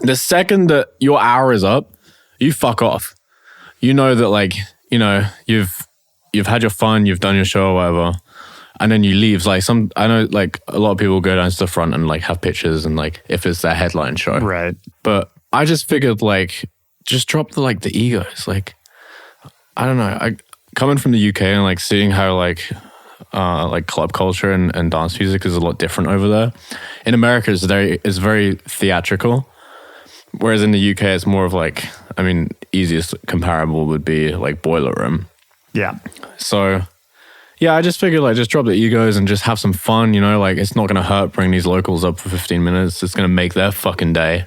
The second that your hour is up, you fuck off. You know that like, you've had your fun, you've done your show or whatever, and then you leave. Like I know like a lot of people go down to the front and like have pictures and like if it's their headline show. Right. But I just figured like just drop the egos. Like I don't know. Coming from the UK and like seeing how like like club culture and dance music is a lot different over there. In America, it's very theatrical, whereas in the UK, it's more of like, I mean, easiest comparable would be like Boiler Room. Yeah. So, yeah, I just figured like just drop the egos and just have some fun, you know, like it's not going to hurt bring these locals up for 15 minutes. It's going to make their fucking day.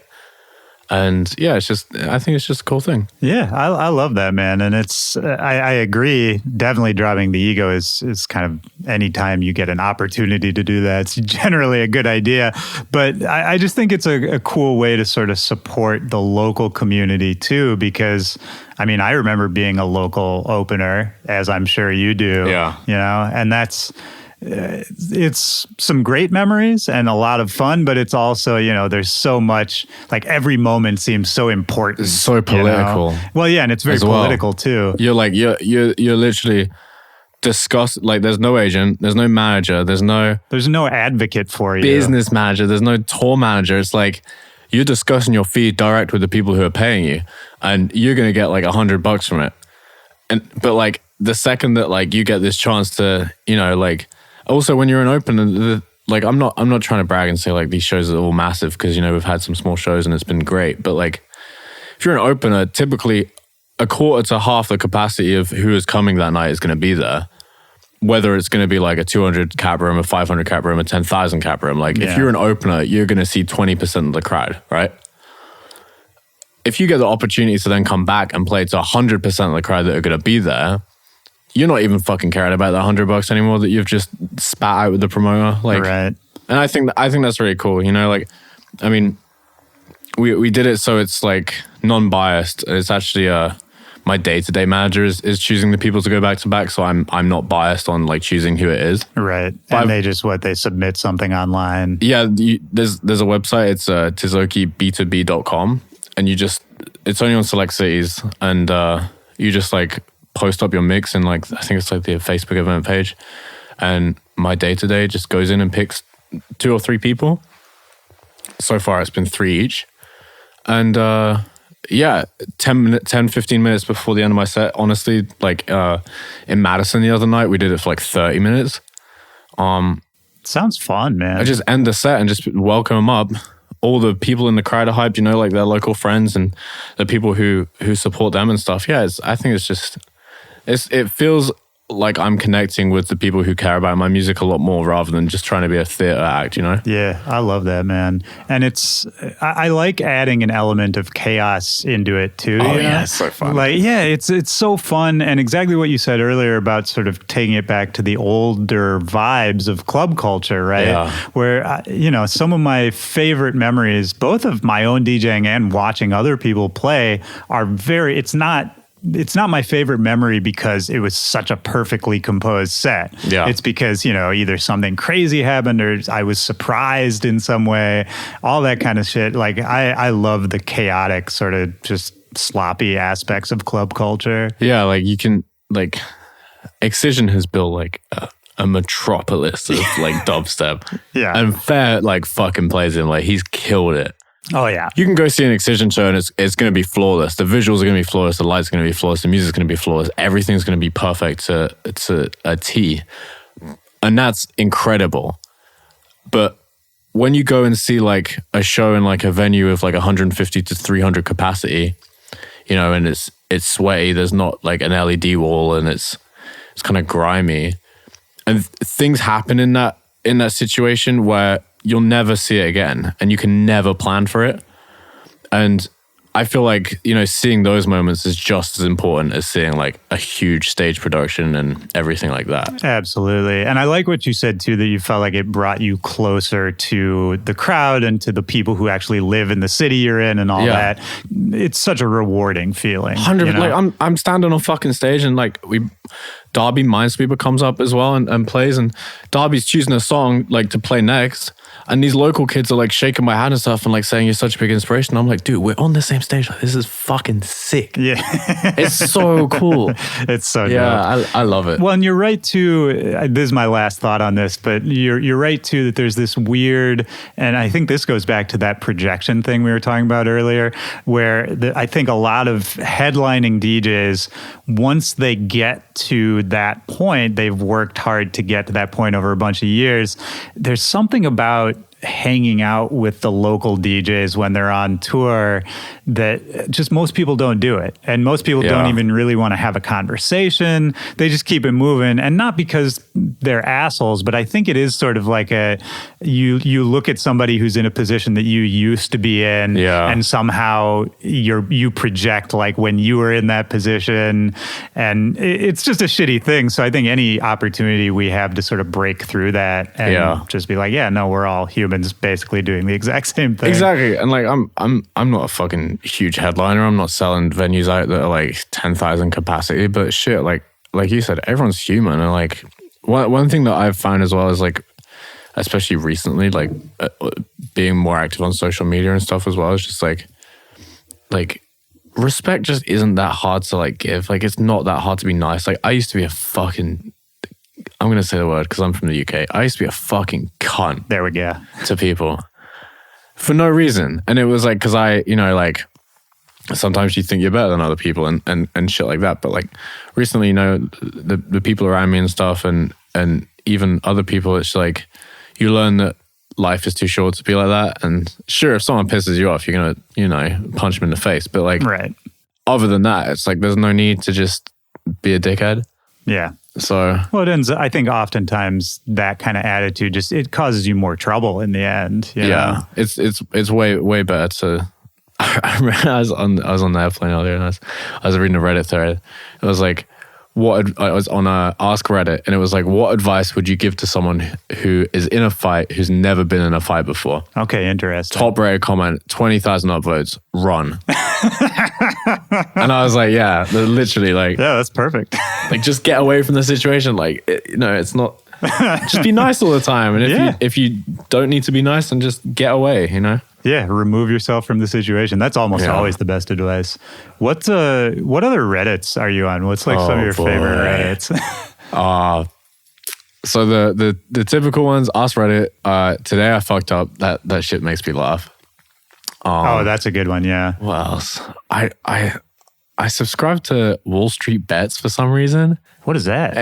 And yeah, I think it's just a cool thing. Yeah, I love that, man. And I agree. Definitely dropping the ego is kind of anytime you get an opportunity to do that, it's generally a good idea. But I just think it's a cool way to sort of support the local community too, because I mean, I remember being a local opener, as I'm sure you do. Yeah. You know, and it's some great memories and a lot of fun, but it's also, you know, there's so much, like every moment seems so important. It's so political. You know? Well, yeah, and it's very political too. You're like, you're literally discussed, like there's no agent, there's no manager, there's no advocate for you. Business manager, there's no tour manager. It's like, you're discussing your fee direct with the people who are paying you and you're going to get like $100 from it. But like the second that like you get this chance to, you know, like, also, when you're an opener, like I'm not trying to brag and say like these shows are all massive because, you know, we've had some small shows and it's been great. But like if you're an opener, typically a quarter to half the capacity of who is coming that night is going to be there. Whether it's going to be like a 200 cap room, a 500 cap room, a 10,000 cap room. Like if you're an opener, you're going to see 20% of the crowd, right? If you get the opportunity to then come back and play to 100% of the crowd that are going to be there, you're not even fucking caring about that $100 anymore that you've just spat out with the promoter. Like, right. And I think that's really cool. You know, like, I mean, we did it so it's like non-biased. It's actually my day-to-day manager is choosing the people to go back to back, so I'm not biased on like choosing who it is. Right. But and they submit something online. Yeah, there's a website. It's tisokib2b.com, and it's only on select cities, and you just like post up your mix and like I think it's like the Facebook event page, and my day-to-day just goes in and picks 2 or 3 people. So far it's been 3 each, and 10-15 minutes before the end of my set, honestly, like in Madison the other night we did it for like 30 minutes. Sounds fun, man. I just end the set and just welcome them up. All the people in the crowd are hyped, you know, like their local friends and the people who support them and stuff. Yeah, I think it feels like I'm connecting with the people who care about my music a lot more rather than just trying to be a theater act, you know? Yeah, I love that, man. And I like adding an element of chaos into it too. Oh, you know? Yeah, it's so fun. Like, yeah, it's so fun. And exactly what you said earlier about sort of taking it back to the older vibes of club culture, right? Yeah. Where, you know, some of my favorite memories, both of my own DJing and watching other people play, are it's not my favorite memory because it was such a perfectly composed set. Yeah. It's because, you know, either something crazy happened or I was surprised in some way, all that kind of shit. Like, I love the chaotic sort of just sloppy aspects of club culture. Yeah, like you can, like, Excision has built like a metropolis of like dubstep. Yeah. And Fair like fucking plays him, like he's killed it. Oh, yeah. You can go see an Excision show and it's going to be flawless. The visuals are going to be flawless. The lights are going to be flawless. The music's going to be flawless. Everything's going to be perfect to a T. And that's incredible. But when you go and see like a show in like a venue of like 150 to 300 capacity, you know, and it's sweaty, there's not like an LED wall and it's kind of grimy. And things happen in that situation where you'll never see it again and you can never plan for it. And I feel like, you know, seeing those moments is just as important as seeing like a huge stage production and everything like that. Absolutely. And I like what you said too, that you felt like it brought you closer to the crowd and to the people who actually live in the city you're in and all that. It's such a rewarding feeling. 100%. You know? Like I'm standing on fucking stage and like Darby Minesweeper comes up as well and plays, and Darby's choosing a song like to play next. And these local kids are like shaking my hand and stuff and like saying you're such a big inspiration. I'm like, dude, we're on the same stage. Like, this is fucking sick. Yeah. It's so cool. It's so dope. Yeah, I love it. Well, and you're right too. This is my last thought on this, but you're right too that there's this weird, and I think this goes back to that projection thing we were talking about earlier, where I think a lot of headlining DJs, once they get to that point, they've worked hard to get to that point over a bunch of years. There's something about hanging out with the local DJs when they're on tour that just most people don't do it. And most people don't even really want to have a conversation. They just keep it moving. And not because they're assholes, but I think it is sort of like you look at somebody who's in a position that you used to be in and somehow you project like when you were in that position, and it's just a shitty thing. So I think any opportunity we have to sort of break through that and just be like, yeah, no, we're all humans basically doing the exact same thing. Exactly. And like I'm not a fucking huge headliner. I'm not selling venues out that are like 10,000 capacity, but shit, like you said, everyone's human. And like one thing that I've found as well is like, especially recently, like being more active on social media and stuff as well, is just like respect just isn't that hard to like give. Like it's not that hard to be nice. Like I used to be a fucking, I'm going to say the word because I'm from the UK. I used to be a fucking cunt. There we go. To people for no reason. And it was like, because I, you know, like sometimes you think you're better than other people and shit like that. But like recently, you know, the people around me and stuff and even other people, it's like you learn that life is too short to be like that. And sure, if someone pisses you off, you're going to, you know, punch them in the face. But like, other than that, it's like there's no need to just be a dickhead. Yeah. So, well, it ends. I think oftentimes that kind of attitude just it causes you more trouble in the end. You know? It's way better to. I remember I was on the airplane earlier and I was reading a Reddit thread. It was like, I was on Ask Reddit, and it was like, what advice would you give to someone who is in a fight who's never been in a fight before? Okay, interesting. Top rated comment, 20,000 upvotes, run. And I was like, yeah, literally, like, yeah, that's perfect. Like, just get away from the situation. Like, it's not. Just be nice all the time, and if you don't need to be nice, then just get away. You know. Yeah, remove yourself from the situation. That's almost always the best advice. What other Reddits are you on? What's like some of your favorite Reddits? So the typical ones, Ask Reddit. Today I fucked up. That shit makes me laugh. That's a good one. Yeah. What else? I subscribe to Wall Street Bets for some reason. What is that?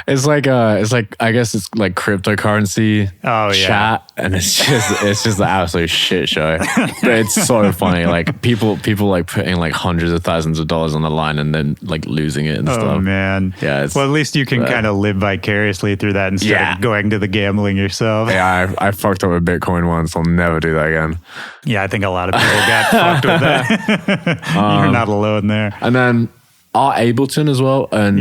It's like I guess it's like cryptocurrency chat, and it's just the absolute shit show. But it's so funny. Like people like putting like hundreds of thousands of dollars on the line and then like losing it and stuff. Oh man. Yeah. Well, at least you can kind of live vicariously through that instead of going to the gambling yourself. Yeah, I fucked up with Bitcoin once. I'll never do that again. Yeah, I think a lot of people got fucked with that. You're not alone there. And then Art Ableton as well, and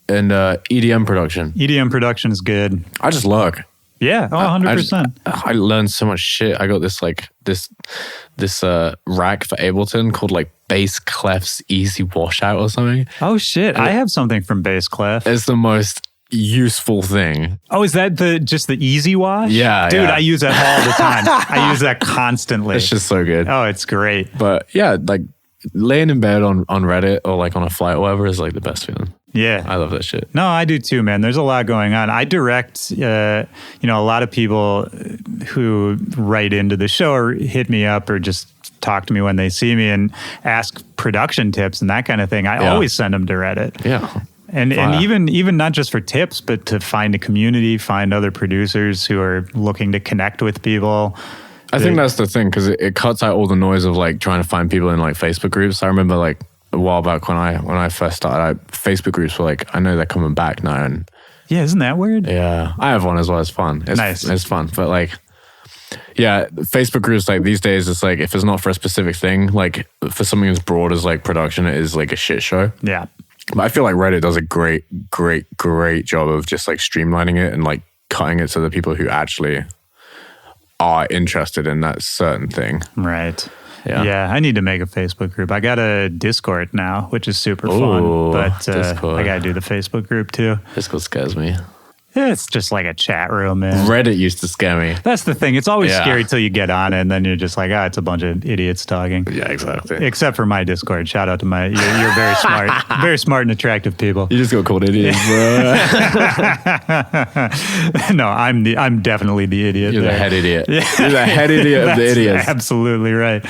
EDM production. EDM production is good. I just look. Yeah, 100%. I learned so much shit. I got this like this rack for Ableton called like Bass Clef's Easy Washout or something. Oh shit! I have something from Bass Clef. It's the most useful thing. Oh, is that just the Easy Wash? Yeah, dude, I use that all the time. I use that constantly. It's just so good. Oh, it's great. But yeah, like laying in bed on Reddit or like on a flight or whatever is like the best feeling. Yeah. I love that shit. No, I do too, man. There's a lot going on. I direct, a lot of people who write into the show or hit me up or just talk to me when they see me and ask production tips and that kind of thing. I always send them to Reddit. Yeah. And even not just for tips, but to find a community, find other producers who are looking to connect with people. I think that's the thing, because it cuts out all the noise of like trying to find people in like Facebook groups. I remember like a while back when I first started, Facebook groups were like, I know they're coming back now. And yeah, isn't that weird? Yeah, I have one as well. It's fun. It's nice. It's fun. But like, yeah, Facebook groups like these days, it's like if it's not for a specific thing, like for something as broad as like production, it is like a shit show. Yeah. But I feel like Reddit does a great job of just like streamlining it and like cutting it to the people who actually are interested in that certain thing. Right. Yeah. I need to make a Facebook group. I got a Discord now, which is super fun. But I got to do the Facebook group too. Discord scares me. It's just like a chat room, man. Reddit used to scare me. That's the thing. It's always Yeah. scary till you get on it, and then you're just like, it's a bunch of idiots talking. Yeah, exactly. Except for my Discord. Shout out to you're very smart and attractive people. You just got called idiots, bro. No, I'm definitely the idiot. You're the there. head idiot. You're the head idiot of the That's idiots. absolutely right.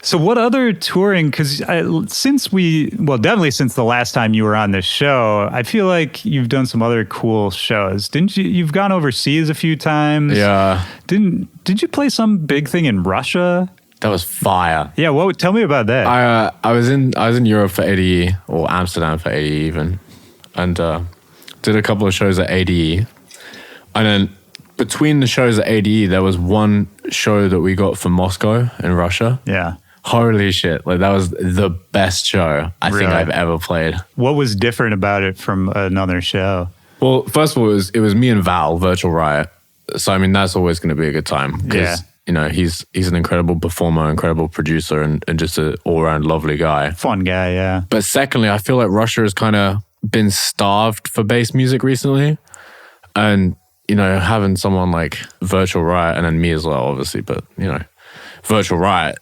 So what other touring, because definitely since the last time you were on this show, I feel like you've done some other cool shows. Didn't you? You've gone overseas a few times. Yeah. Did you play some big thing in Russia? That was fire. Yeah, tell me about that. I was in Europe for ADE, or Amsterdam for ADE even, and did a couple of shows at ADE. And then between the shows at ADE, there was one show that we got from Moscow in Russia. Yeah. Holy shit. Like, that was the best show I think I've ever played. What was different about it from another show? Well, first of all, it was me and Val, Virtual Riot. So, I mean, that's always going to be a good time. Yeah. You know, he's an incredible performer, incredible producer, and just an all-around lovely guy. Fun guy, yeah. But secondly, I feel like Russia has kind of been starved for bass music recently. And, you know, having someone like Virtual Riot, and then me as well, obviously, but, you know, Virtual Riot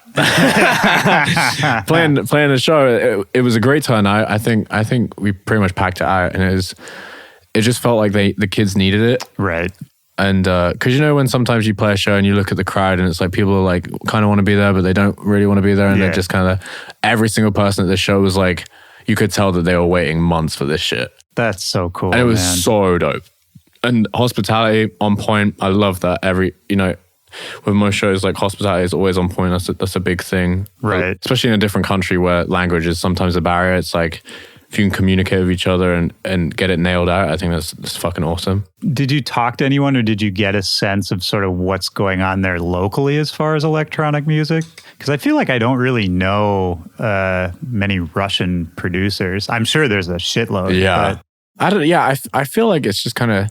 playing the show, it was a great turn. I think we pretty much packed it out, and it just felt like the kids needed it. Right. And because, you know, when sometimes you play a show and you look at the crowd and it's like people are like kind of want to be there, but they don't really want to be there. And they're just kind of, every single person at the show was like, you could tell that they were waiting months for this shit. That's so cool. And it was man. so dope. And hospitality on point. I love that. With most shows, like, hospitality is always on point. That's a big thing. Right. Especially in a different country where language is sometimes a barrier. It's like, if you can communicate with each other and get it nailed out, I think that's fucking awesome. Did you talk to anyone, or did you get a sense of sort of what's going on there locally as far as electronic music? Because I feel like I don't really know many Russian producers. I'm sure there's a shitload. Yeah. But I feel like it's just kind of,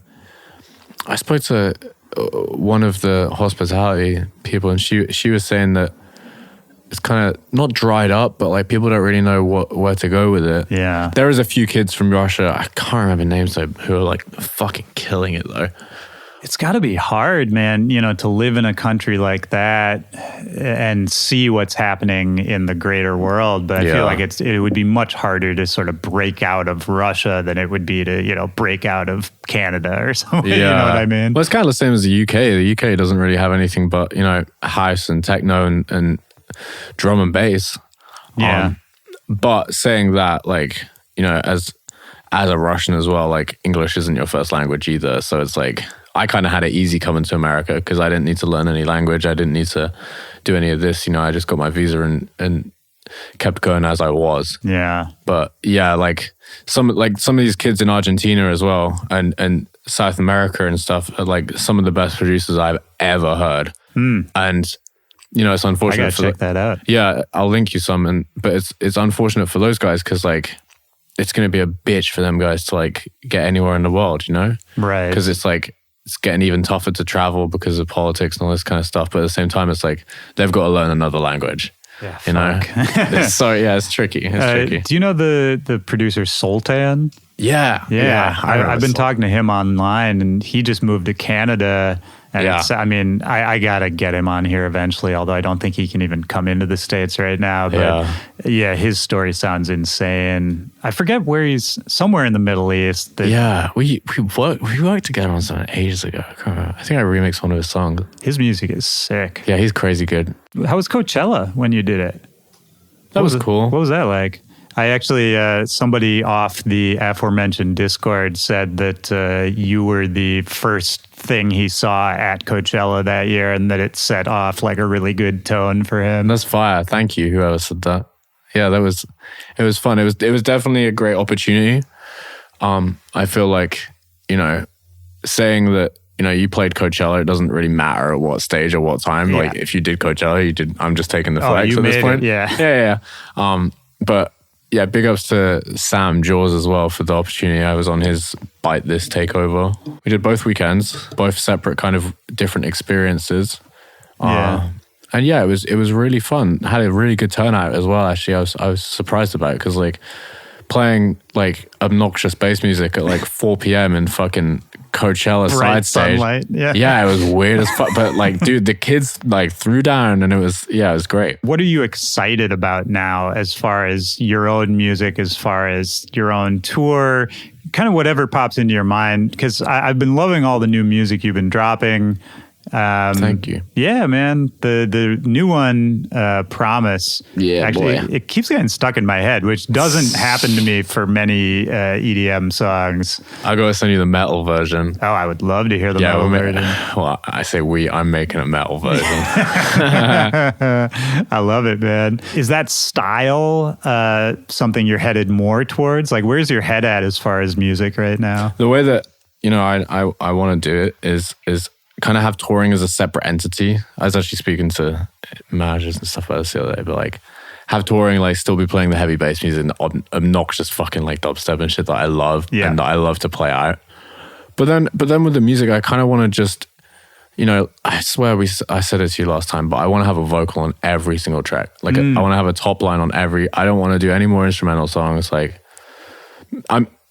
I spoke to one of the hospitality people, and she was saying that it's kind of not dried up, but like people don't really know where to go with it. Yeah. There is a few kids from Russia, I can't remember names though, who are like fucking killing it though. It's got to be hard, man, you know, to live in a country like that and see what's happening in the greater world. But I feel like it would be much harder to sort of break out of Russia than it would be to, you know, break out of Canada or something. You know what I mean? Well, it's kind of the same as the UK. The UK doesn't really have anything but, you know, house and techno and drum and bass. Yeah. But saying that, like, you know, as a Russian as well, like, English isn't your first language either. So it's like, I kind of had it easy coming to America because I didn't need to learn any language. I didn't need to do any of this. You know, I just got my visa and kept going as I was. Yeah. But yeah, like some of these kids in Argentina as well and South America and stuff are like some of the best producers I've ever heard. And, you know, it's unfortunate. I gotta check that out. Yeah, I'll link you some. But it's unfortunate for those guys because, like, it's going to be a bitch for them guys to, like, get anywhere in the world, you know? Right. Because it's like, it's getting even tougher to travel because of politics and all this kind of stuff. But at the same time, it's like, they've got to learn another language. Yeah, you know? It's tricky. It's tricky. Do you know the producer Sultan? Yeah. I've been talking to him online, and he just moved to Canada. And I mean, I got to get him on here eventually, although I don't think he can even come into the States right now. But yeah, his story sounds insane. I forget where he's, somewhere in the Middle East. We worked together on something ages ago. I can't remember. I think I remixed one of his songs. His music is sick. Yeah, he's crazy good. How was Coachella when you did it? That was cool. What was that like? I actually, somebody off the aforementioned Discord said that you were the first thing he saw at Coachella that year, and that it set off like a really good tone for him. That's fire. Thank you, whoever said that. Yeah, it was fun. It was definitely a great opportunity. I feel like, you know, saying that, you know, you played Coachella, it doesn't really matter at what stage or what time. Like, if you did Coachella, you did. I'm just taking the flex at this point. Yeah. But yeah, big ups to Sam Jaws as well for the opportunity. I was on his Bite This takeover. We did both weekends, both separate kind of different experiences. And yeah, it was really fun. Had a really good turnout as well. Actually, I was surprised about it because, like, playing like obnoxious bass music at like 4 p.m. in fucking Coachella side stage. Sunlight. Yeah, it was weird as fuck. But like, dude, the kids like threw down and it was great. What are you excited about now as far as your own music, as far as your own tour, kind of whatever pops into your mind? Because I've been loving all the new music you've been dropping. Thank you. Yeah, man. The new one, Promise. Yeah, actually, boy. it keeps getting stuck in my head, which doesn't happen to me for many EDM songs. I'll go send you the metal version. Oh, I would love to hear the metal version. Well, I say I'm making a metal version. I love it, man. Is that style something you're headed more towards? Like, where's your head at as far as music right now? The way that, I want to do it is kind of have touring as a separate entity. I was actually speaking to managers and stuff about this the other day, but like have touring, like still be playing the heavy bass music and the obnoxious fucking like dubstep and shit that I love and that I love to play out. But then with the music, I kind of want to just, I swear I said it to you last time, but I want to have a vocal on every single track. Like I want to have a top line on I don't want to do any more instrumental songs. Like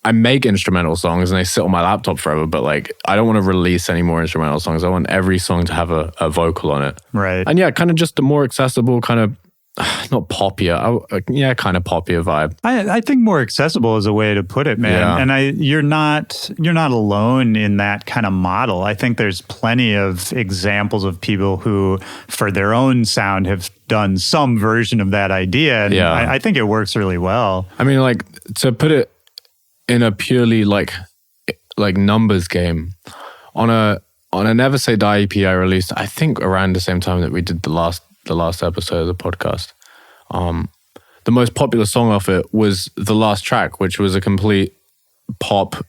I make instrumental songs and they sit on my laptop forever, but like I don't want to release any more instrumental songs. I want every song to have a vocal on it. Right. And yeah, kind of just a more accessible kind of, not poppier, kind of poppier vibe. I think more accessible is a way to put it, man. Yeah. And you're not alone in that kind of model. I think there's plenty of examples of people who, for their own sound, have done some version of that idea. And I think it works really well. I mean, like to put it in a purely like numbers game, on a Never Say Die EP I released, I think around the same time that we did the last episode of the podcast. The most popular song off it was the last track, which was a complete pop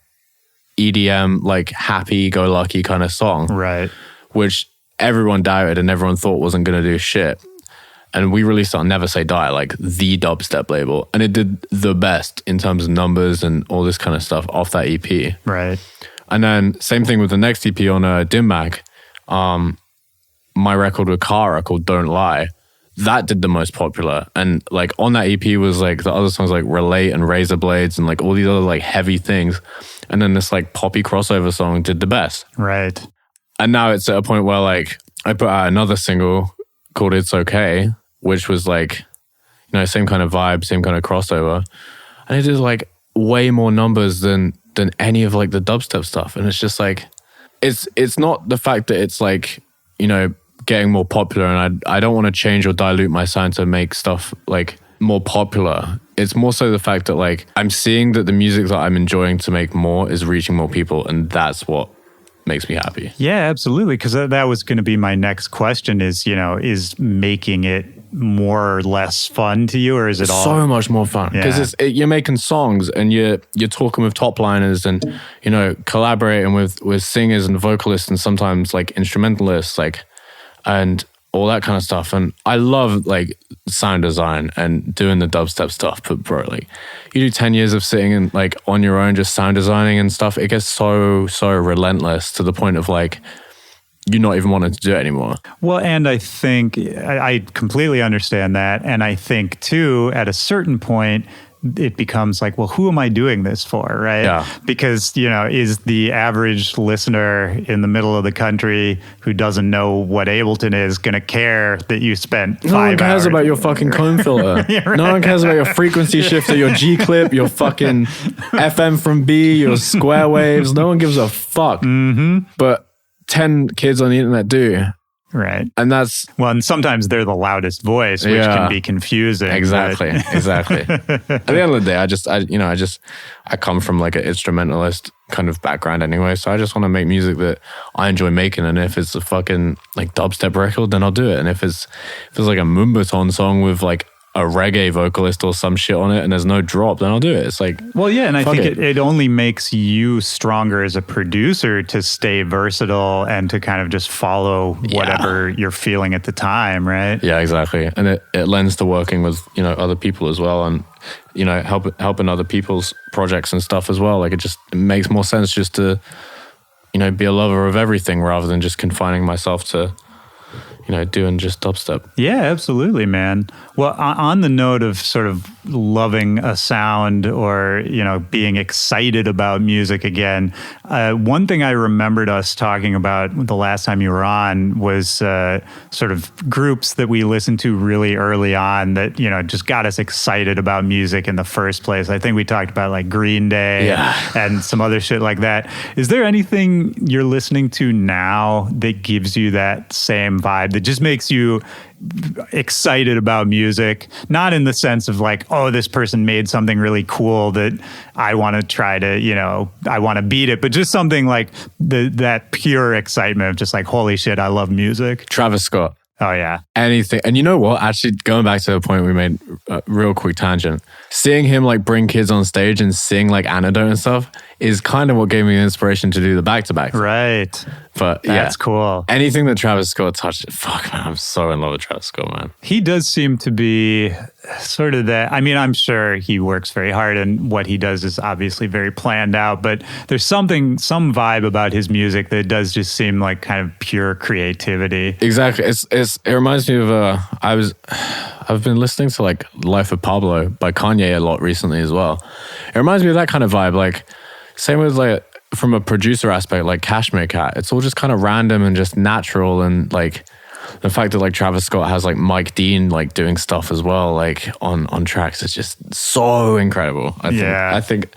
EDM, like happy-go-lucky kind of song. Right. Which everyone doubted and everyone thought wasn't going to do shit. And we released it on Never Say Die, like the dubstep label. And it did the best in terms of numbers and all this kind of stuff off that EP. Right. And then same thing with the next EP on Dim Mak. My record with Kara called Don't Lie. That did the most popular. And like on that EP was like the other songs like Relate and Razor Blades and like all these other like heavy things. And then this like poppy crossover song did the best. Right. And now it's at a point where like I put out another single called It's Okay, which was like, same kind of vibe, same kind of crossover. And it did like way more numbers than any of like the dubstep stuff. And it's just like, it's not the fact that it's like, getting more popular and I don't want to change or dilute my sound to make stuff like more popular. It's more so the fact that like I'm seeing that the music that I'm enjoying to make more is reaching more people, and that's what makes me happy. Yeah, absolutely. Because that was going to be my next question is, is making it more or less fun to you, or is it all so much more fun? Because you're making songs and you're talking with top liners and collaborating with singers and vocalists and sometimes like instrumentalists, like, and all that kind of stuff. And I love like sound design and doing the dubstep stuff, but bro, like you do 10 years of sitting and like on your own just sound designing and stuff, it gets so relentless to the point of like you're not even wanting to do it anymore. Well, and I think I completely understand that. And I think too, at a certain point, it becomes like, well, who am I doing this for, right? Yeah. Because, is the average listener in the middle of the country who doesn't know what Ableton is going to care that you spent 5 hours? No one cares about your fucking comb filter. Right. No one cares about your frequency shifter, your G-clip, your fucking FM from B, your square waves. No one gives a fuck. Mm-hmm. But 10 kids on the internet do. Right. And that's... Well, and sometimes they're the loudest voice, which can be confusing. Exactly. Exactly. At the end of the day, I come from like an instrumentalist kind of background anyway. So I just want to make music that I enjoy making. And if it's a fucking like dubstep record, then I'll do it. And if it's like a Moombaton song with like a reggae vocalist or some shit on it and there's no drop, then I'll do it. It's like, well, yeah, and I think it only makes you stronger as a producer to stay versatile and to kind of just follow whatever you're feeling at the time, right? Yeah, exactly. And it lends to working with, other people as well, and helping other people's projects and stuff as well. Like it makes more sense just to be a lover of everything rather than just confining myself to doing just dubstep. Yeah, absolutely, man. Well, on the note of sort of loving a sound or, being excited about music again, one thing I remembered us talking about the last time you were on was sort of groups that we listened to really early on that, just got us excited about music in the first place. I think we talked about like Green Day and some other shit like that. Is there anything you're listening to now that gives you that same vibe, that just makes you excited about music? Not in the sense of like, oh, this person made something really cool that I want to try to, I want to beat it, but just something like that pure excitement of just like, holy shit, I love music. Travis Scott. Oh, yeah. Anything. And you know what? Actually, going back to the point we made, real quick tangent, seeing him like bring kids on stage and sing like Antidote and stuff is kind of what gave me the inspiration to do the back-to-back. Right. But that's cool. Anything that Travis Scott touched, fuck, man, I'm so in love with Travis Scott, man. He does seem to be sort of that. I mean, I'm sure he works very hard and what he does is obviously very planned out, but there's some vibe about his music that does just seem like kind of pure creativity. Exactly. It reminds me of, I've been listening to like Life of Pablo by Kanye a lot recently as well. It reminds me of that kind of vibe. Like, same with like, from a producer aspect, like Cashmere Cat, it's all just kind of random and just natural. And like the fact that like Travis Scott has like Mike Dean like doing stuff as well, like on tracks, it's just so incredible. I think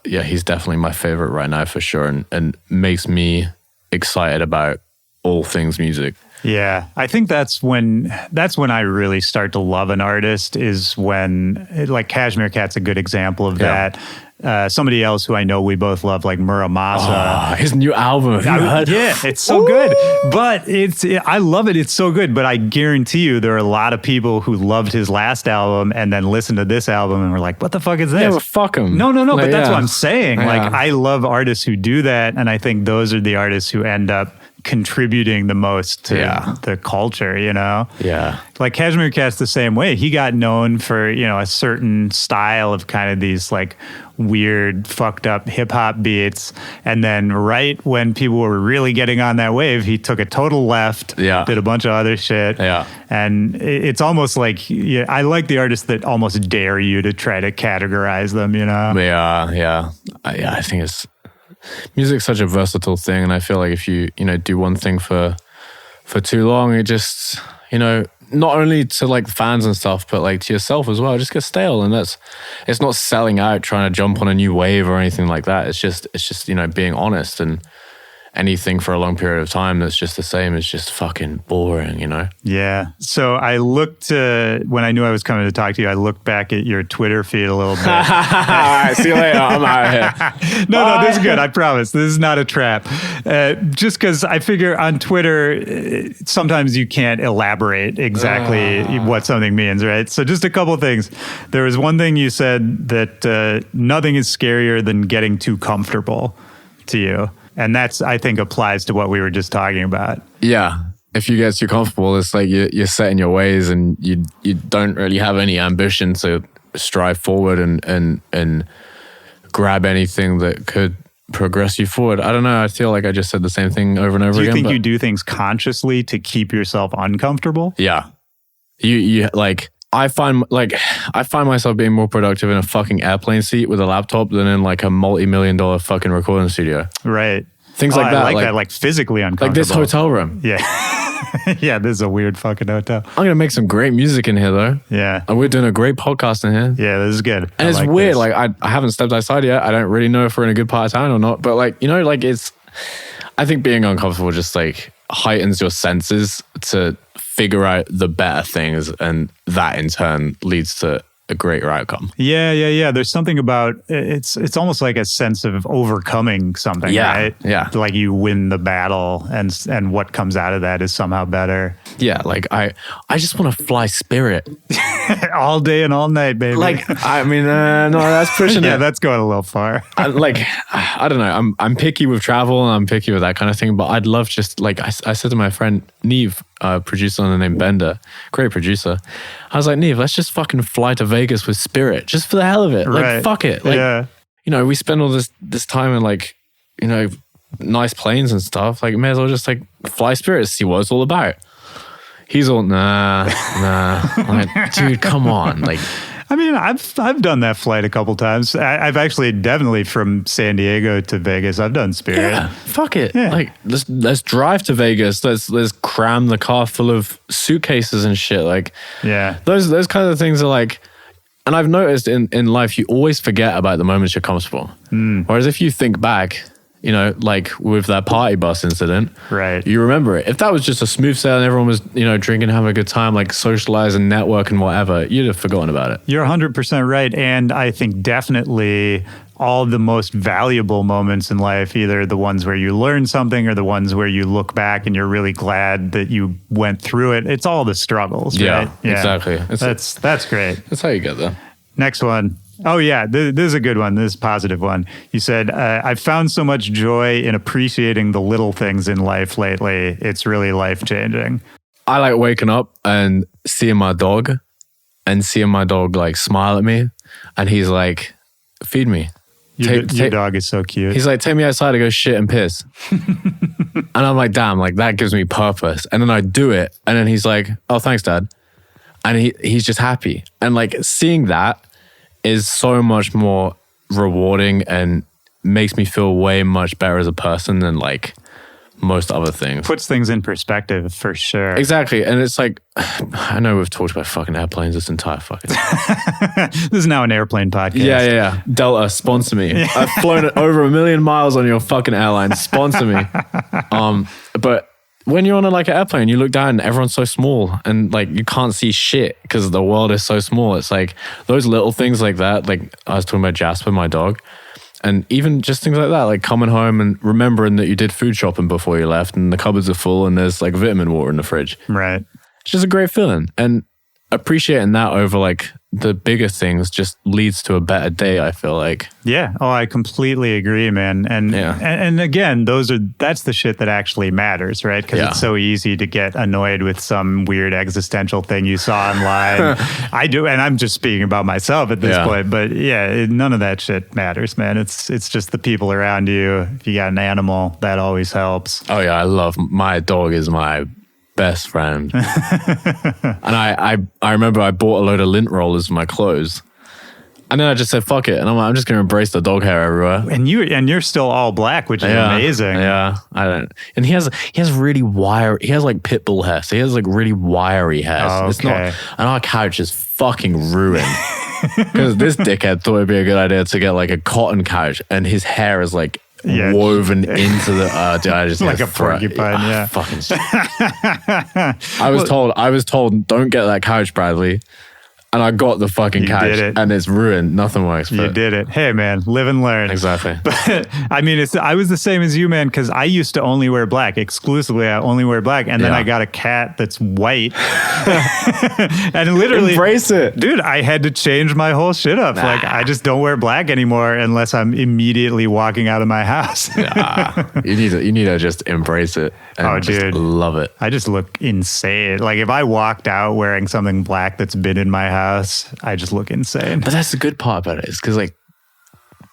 he's definitely my favorite right now for sure, and makes me excited about all things music. Yeah, I think that's when I really start to love an artist, is when, like, Cashmere Cat's a good example of that. Somebody else who I know we both love, like Muramasa. Oh, his new album. Have you heard? Yeah, it's so good. But I love it. It's so good. But I guarantee you there are a lot of people who loved his last album and then listened to this album and were like, what the fuck is this? Yeah, well, fuck him. No, like, but that's what I'm saying. Yeah. Like, I love artists who do that. And I think those are the artists who end up contributing the most to the culture, Yeah. Like Cashmere Cat's the same way. He got known for, a certain style of kind of these like weird, fucked up hip hop beats. And then right when people were really getting on that wave, he took a total left, did a bunch of other shit. Yeah. And it's almost like, I like the artists that almost dare you to try to categorize them, Yeah. I think music's such a versatile thing, and I feel like if you do one thing for too long, it just not only to like fans and stuff, but like to yourself as well, it just gets stale. And it's not selling out trying to jump on a new wave or anything like that. It's just being honest, and anything for a long period of time that's just the same is just fucking boring, Yeah. So I looked, when I knew I was coming to talk to you, I looked back at your Twitter feed a little bit. All right, see you later. I'm out of here. No, this is good. I promise. This is not a trap. Just because I figure on Twitter, sometimes you can't elaborate exactly what something means, right? So just a couple of things. There was one thing you said that nothing is scarier than getting too comfortable to you. And that's, I think, applies to what we were just talking about. Yeah. If you get too comfortable, it's like you're set in your ways, and you don't really have any ambition to strive forward and grab anything that could progress you forward. I don't know. I feel like I just said the same thing over and over again. Do you think you do things consciously to keep yourself uncomfortable? Yeah. You like... I find myself being more productive in a fucking airplane seat with a laptop than in like a multi-million-dollar fucking recording studio. Right. Things like that. I like that, like physically uncomfortable. Like this hotel room. Yeah. Yeah, this is a weird fucking hotel. I'm going to make some great music in here though. Yeah. And we're doing a great podcast in here. Yeah, this is good. And it's weird. Like I haven't stepped outside yet. I don't really know if we're in a good part of town or not. But like, I think being uncomfortable just like heightens your senses to figure out the better things, and that in turn leads to a greater outcome. Yeah. There's something about it's almost like a sense of overcoming something, right? Yeah. Like you win the battle, and what comes out of that is somehow better. Yeah, like I just want to fly Spirit all day and all night, baby. Like, I mean, no, that's pushing it. Yeah, that's going a little far. I don't know. I'm picky with travel, and I'm picky with that kind of thing. But I'd love just like I said to my friend Neve, producer on the name Bender, great producer. I was like, Neve, let's just fucking fly to Vegas with Spirit, just for the hell of it. Like, fuck it. Like, we spend all this time in like, nice planes and stuff. Like, may as well just like fly Spirit, see what it's all about. He's all, nah. I'm like, dude, come on. Like, I mean, I've done that flight a couple times. I've actually definitely from San Diego to Vegas. I've done Spirit. yeah, fuck it. Yeah. Like, let's drive to Vegas. Let's cram the car full of suitcases and shit. Like, Yeah. those kind of things are like, and I've noticed in life, you always forget about the moments you're comfortable. Whereas if you think back, you know, like with that party bus incident, Right. you remember it. If that was just a smooth sail and everyone was, you know, drinking, having a good time, like socializing, networking, whatever, you'd have forgotten about it. You're 100% right. And I think definitely all the most valuable moments in life, either the ones where you learn something or the ones where you look back and you're really glad that you went through it. It's all the struggles, Yeah, right? exactly. That's great. That's how you get there. Next one. Oh, yeah. This is a good one. This is a positive one. You said, I've found so much joy in appreciating the little things in life lately. It's really life-changing. I like waking up and seeing my dog like smile at me, and he's like, feed me. Your dog is so cute. He's like, take me outside to go shit and piss. And I'm like, damn, like that gives me purpose. And then I do it. And then he's like, oh, thanks, Dad. And he's just happy. And like seeing that is so much more rewarding and makes me feel way much better as a person than like most other things. Puts things in perspective for sure. Exactly. And it's like, I know we've talked about fucking airplanes this entire fucking This is now an airplane podcast. Yeah. Delta, sponsor me. I've flown over 1 million miles on your fucking airline. Sponsor me. But when you're on an airplane, you look down and everyone's so small and like you can't see shit because the world is so small. It's like those little things like that. Like I was talking about Jasper, my dog, and even just things like that, like coming home and remembering that you did food shopping before you left and the cupboards are full and there's like vitamin water in the fridge. Right. It's just a great feeling. And appreciating that over like the bigger things just leads to a better day, I feel like. Yeah. Oh, I completely agree, man. And and again, that's the shit that actually matters, right? Because it's so easy to get annoyed with some weird existential thing you saw online. I do, and I'm just speaking about myself at this point. But yeah, none of that shit matters, man. It's just the people around you. If you got an animal, that always helps. Oh yeah, my dog is my best friend. And I remember I bought a load of lint rollers for my clothes. And then I just said, fuck it. And I'm just going to embrace the dog hair everywhere. And you're still all black, which is amazing. Yeah. And he has really he has like pit bull hair. So he has like really wiry hair. So it's not, and our couch is fucking ruined. Because this dickhead thought it'd be a good idea to get like a cotton couch and his hair is like woven into the dude, I just like a porcupine. Fucking I was told don't get that couch, Bradley, and I got the fucking couch and it's ruined. Nothing works. You did it. Hey man, live and learn. Exactly. But I mean, I was the same as you, man, because I used to only wear black exclusively. I only wear black, and then I got a cat that's white, and literally embrace it, dude. I had to change my whole shit up. Like I just don't wear black anymore unless I'm immediately walking out of my house. You need to just embrace it. And just love it. I just look insane. Like if I walked out wearing something black that's been in my house, I just look insane. But that's the good part about it, is because like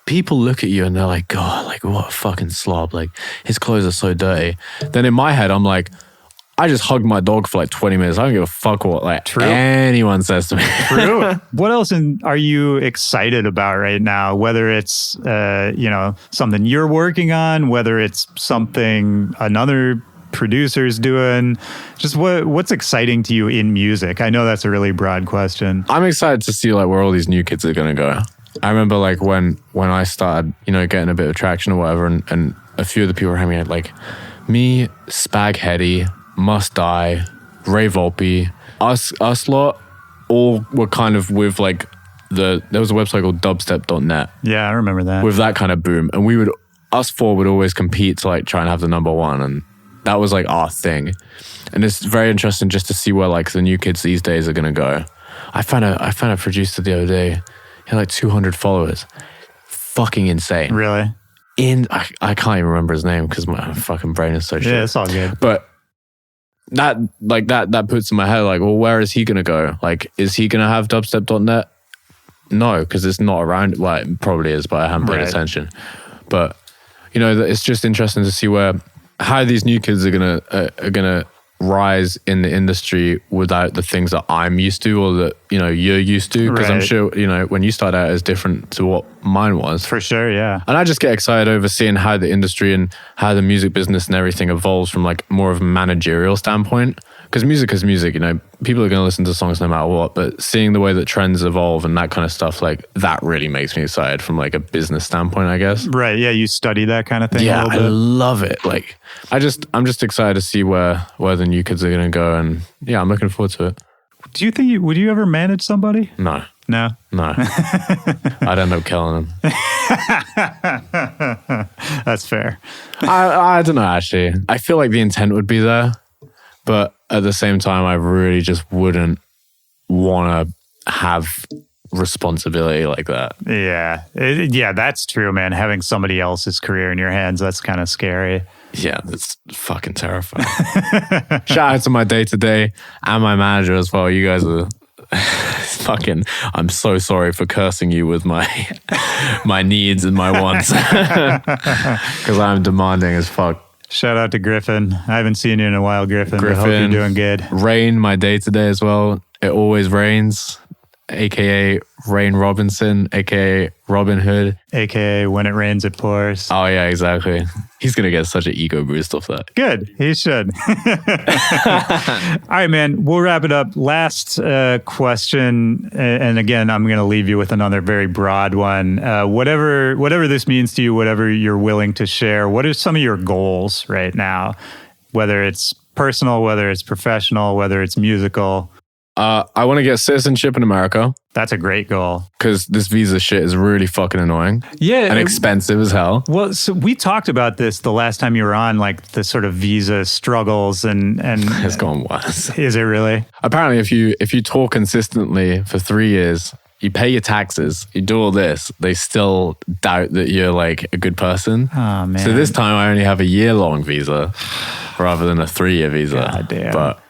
people look at you and they're like, God, like what a fucking slob. Like his clothes are so dirty. Then in my head, I'm like, I just hugged my dog for like 20 minutes. I don't give a fuck what anyone says to me. True. What else are you excited about right now? Whether it's something you're working on, whether it's something another producer's doing, just what's exciting to you in music? I know that's a really broad question. I'm excited to see like where all these new kids are going to go. I remember like when I started, getting a bit of traction or whatever, and a few of the people around me, like me, Spaghetti, Must Die, Ray Volpe, us lot, all were kind of with like there was a website called dubstep.net. Yeah, I remember that. With that kind of boom. And us four would always compete to like try and have the number one. And that was like our thing. And it's very interesting just to see where like the new kids these days are going to go. I found a producer the other day. He had like 200 followers. Fucking insane. Really? I can't even remember his name because my fucking brain is so shit. Yeah, it's all good. But that puts in my head like, well, where is he going to go? Like, is he going to have dubstep.net? No, because it's not around. Well, it probably is, but I haven't paid attention. But it's just interesting to see how these new kids are gonna rise in the industry without the things that I'm used to or that you're used to, because I'm sure when you start out is different to what mine was. For sure, yeah. And I just get excited over seeing how the industry and how the music business and everything evolves from like more of a managerial standpoint, because music is music. People are going to listen to songs no matter what, but seeing the way that trends evolve and that kind of stuff, like that really makes me excited from like a business standpoint, I guess. Right, yeah, you study that kind of thing. Yeah, a I little bit. love it. Like I'm just excited to see where the new kids are going to go, and yeah, I'm looking forward to it. Do you think would you ever manage somebody? No. No. I'd end up killing them. That's fair. I don't know, actually. I feel like the intent would be there, but at the same time, I really just wouldn't want to have responsibility like that. Yeah. Yeah, that's true, man. Having somebody else's career in your hands, that's kind of scary. Yeah, that's fucking terrifying. Shout out to my day-to-day and my manager as well. You guys are fucking... I'm so sorry for cursing you with my needs and my wants. Because I'm demanding as fuck. Shout out to Griffin. I haven't seen you in a while, Griffin. But I hope you're doing good. Rain, my day-to-day as well. It always rains. AKA Rain Robinson, AKA Robin Hood. AKA when it rains, it pours. Oh, yeah, exactly. He's going to get such an ego boost off that. Good. He should. All right, man. We'll wrap it up. Last question. And again, I'm going to leave you with another very broad one. Whatever this means to you, whatever you're willing to share, what are some of your goals right now? Whether it's personal, whether it's professional, whether it's musical. I want to get citizenship in America. That's a great goal. Because this visa shit is really fucking annoying. Yeah. And expensive as hell. Well, so we talked about this the last time you were on, like the sort of visa struggles and It's gone worse. Is it really? Apparently, if you tour consistently for 3 years, you pay your taxes, you do all this, they still doubt that you're like a good person. Oh, man. So this time I only have a year-long visa rather than a 3-year visa. God damn. But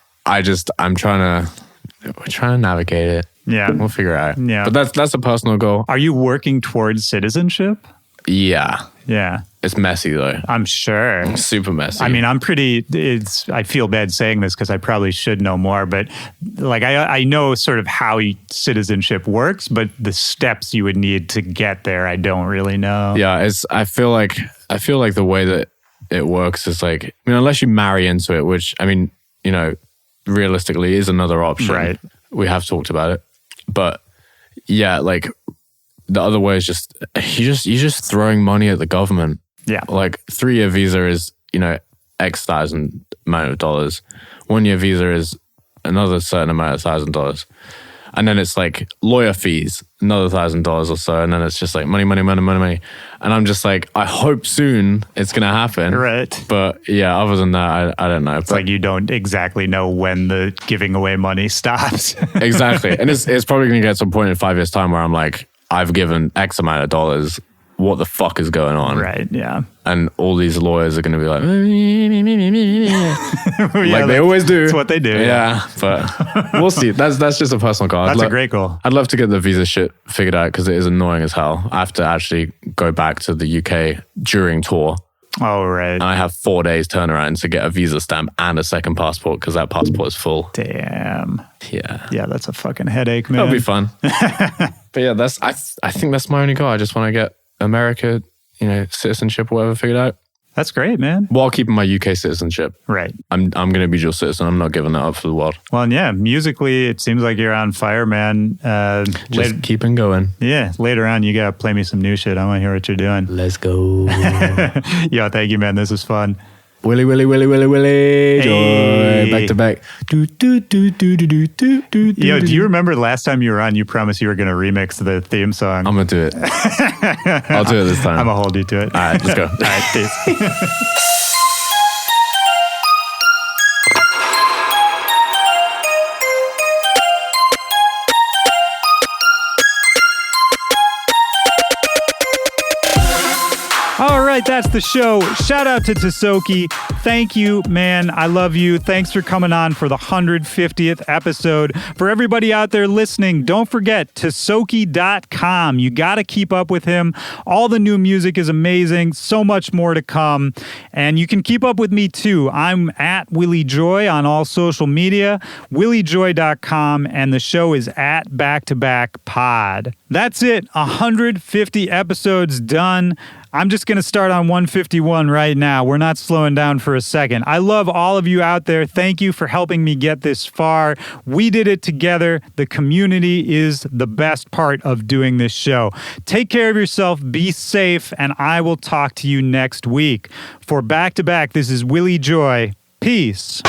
we're trying to navigate it. Yeah. We'll figure it out. Yeah. But that's a personal goal. Are you working towards citizenship? Yeah. Yeah. It's messy though. I'm sure. Super messy. I mean, I feel bad saying this because I probably should know more, but like I know sort of how citizenship works, but the steps you would need to get there, I don't really know. Yeah, I feel like the way that it works is like, I mean, unless you marry into it, which I mean, realistically is another option. Right. We have talked about it. But yeah, like the other way is just you're just throwing money at the government. Yeah. Like 3-year visa is, X thousand amount of dollars. 1-year visa is another certain amount of $1,000. And then it's like lawyer fees, another $1,000 or so. And then it's just like money. And I'm just like, I hope soon it's going to happen. Right. But yeah, other than that, I don't know. It's like you don't exactly know when the giving away money stops. Exactly. And it's probably going to get to a point in 5 years' time where I'm like, I've given X amount of dollars. What the fuck is going on? Right, yeah. And all these lawyers are going to be like, Yeah, they always do. That's what they do. Yeah, but we'll see. That's just a personal goal. That's a great goal. I'd love to get the visa shit figured out because it is annoying as hell. I have to actually go back to the UK during tour. Oh, right. And I have 4 days turnaround to get a visa stamp and a second passport because that passport is full. Damn. Yeah. Yeah, that's a fucking headache, man. That'll be fun. But yeah, I think that's my only goal. I just want to get America, citizenship or whatever figured out. That's great, man. While keeping my UK citizenship. Right. I'm going to be dual citizen. I'm not giving that up for the world. Well, and yeah, musically, it seems like you're on fire, man. Just keeping going. Yeah, later on, you got to play me some new shit. I want to hear what you're doing. Let's go. Yo, thank you, man. This was fun. Willy. Hey. Joy. Back to back. Yo, do you remember last time you were on, you promised you were going to remix the theme song? I'm going to do it. I'll do it this time. I'm going to hold you to it. All right, let's go. All right, peace. All right, that's the show. Shout out to Tisoki. thank you, man. I love you. Thanks for coming on for the 150th episode. For everybody out there listening, don't forget Tisoki.com. You got to keep up with him. All the new music is amazing. So much more to come. And you can keep up with me too. I'm at Willy Joy on all social media, willyjoy.com, and the show is at Back to Back Pod. That's it. 150 episodes done. I'm just going to start on 151 right now. We're not slowing down for a second. I love all of you out there. Thank you for helping me get this far. We did it together. The community is the best part of doing this show. Take care of yourself. Be safe. And I will talk to you next week. For Back to Back, this is Willy Joy. Peace.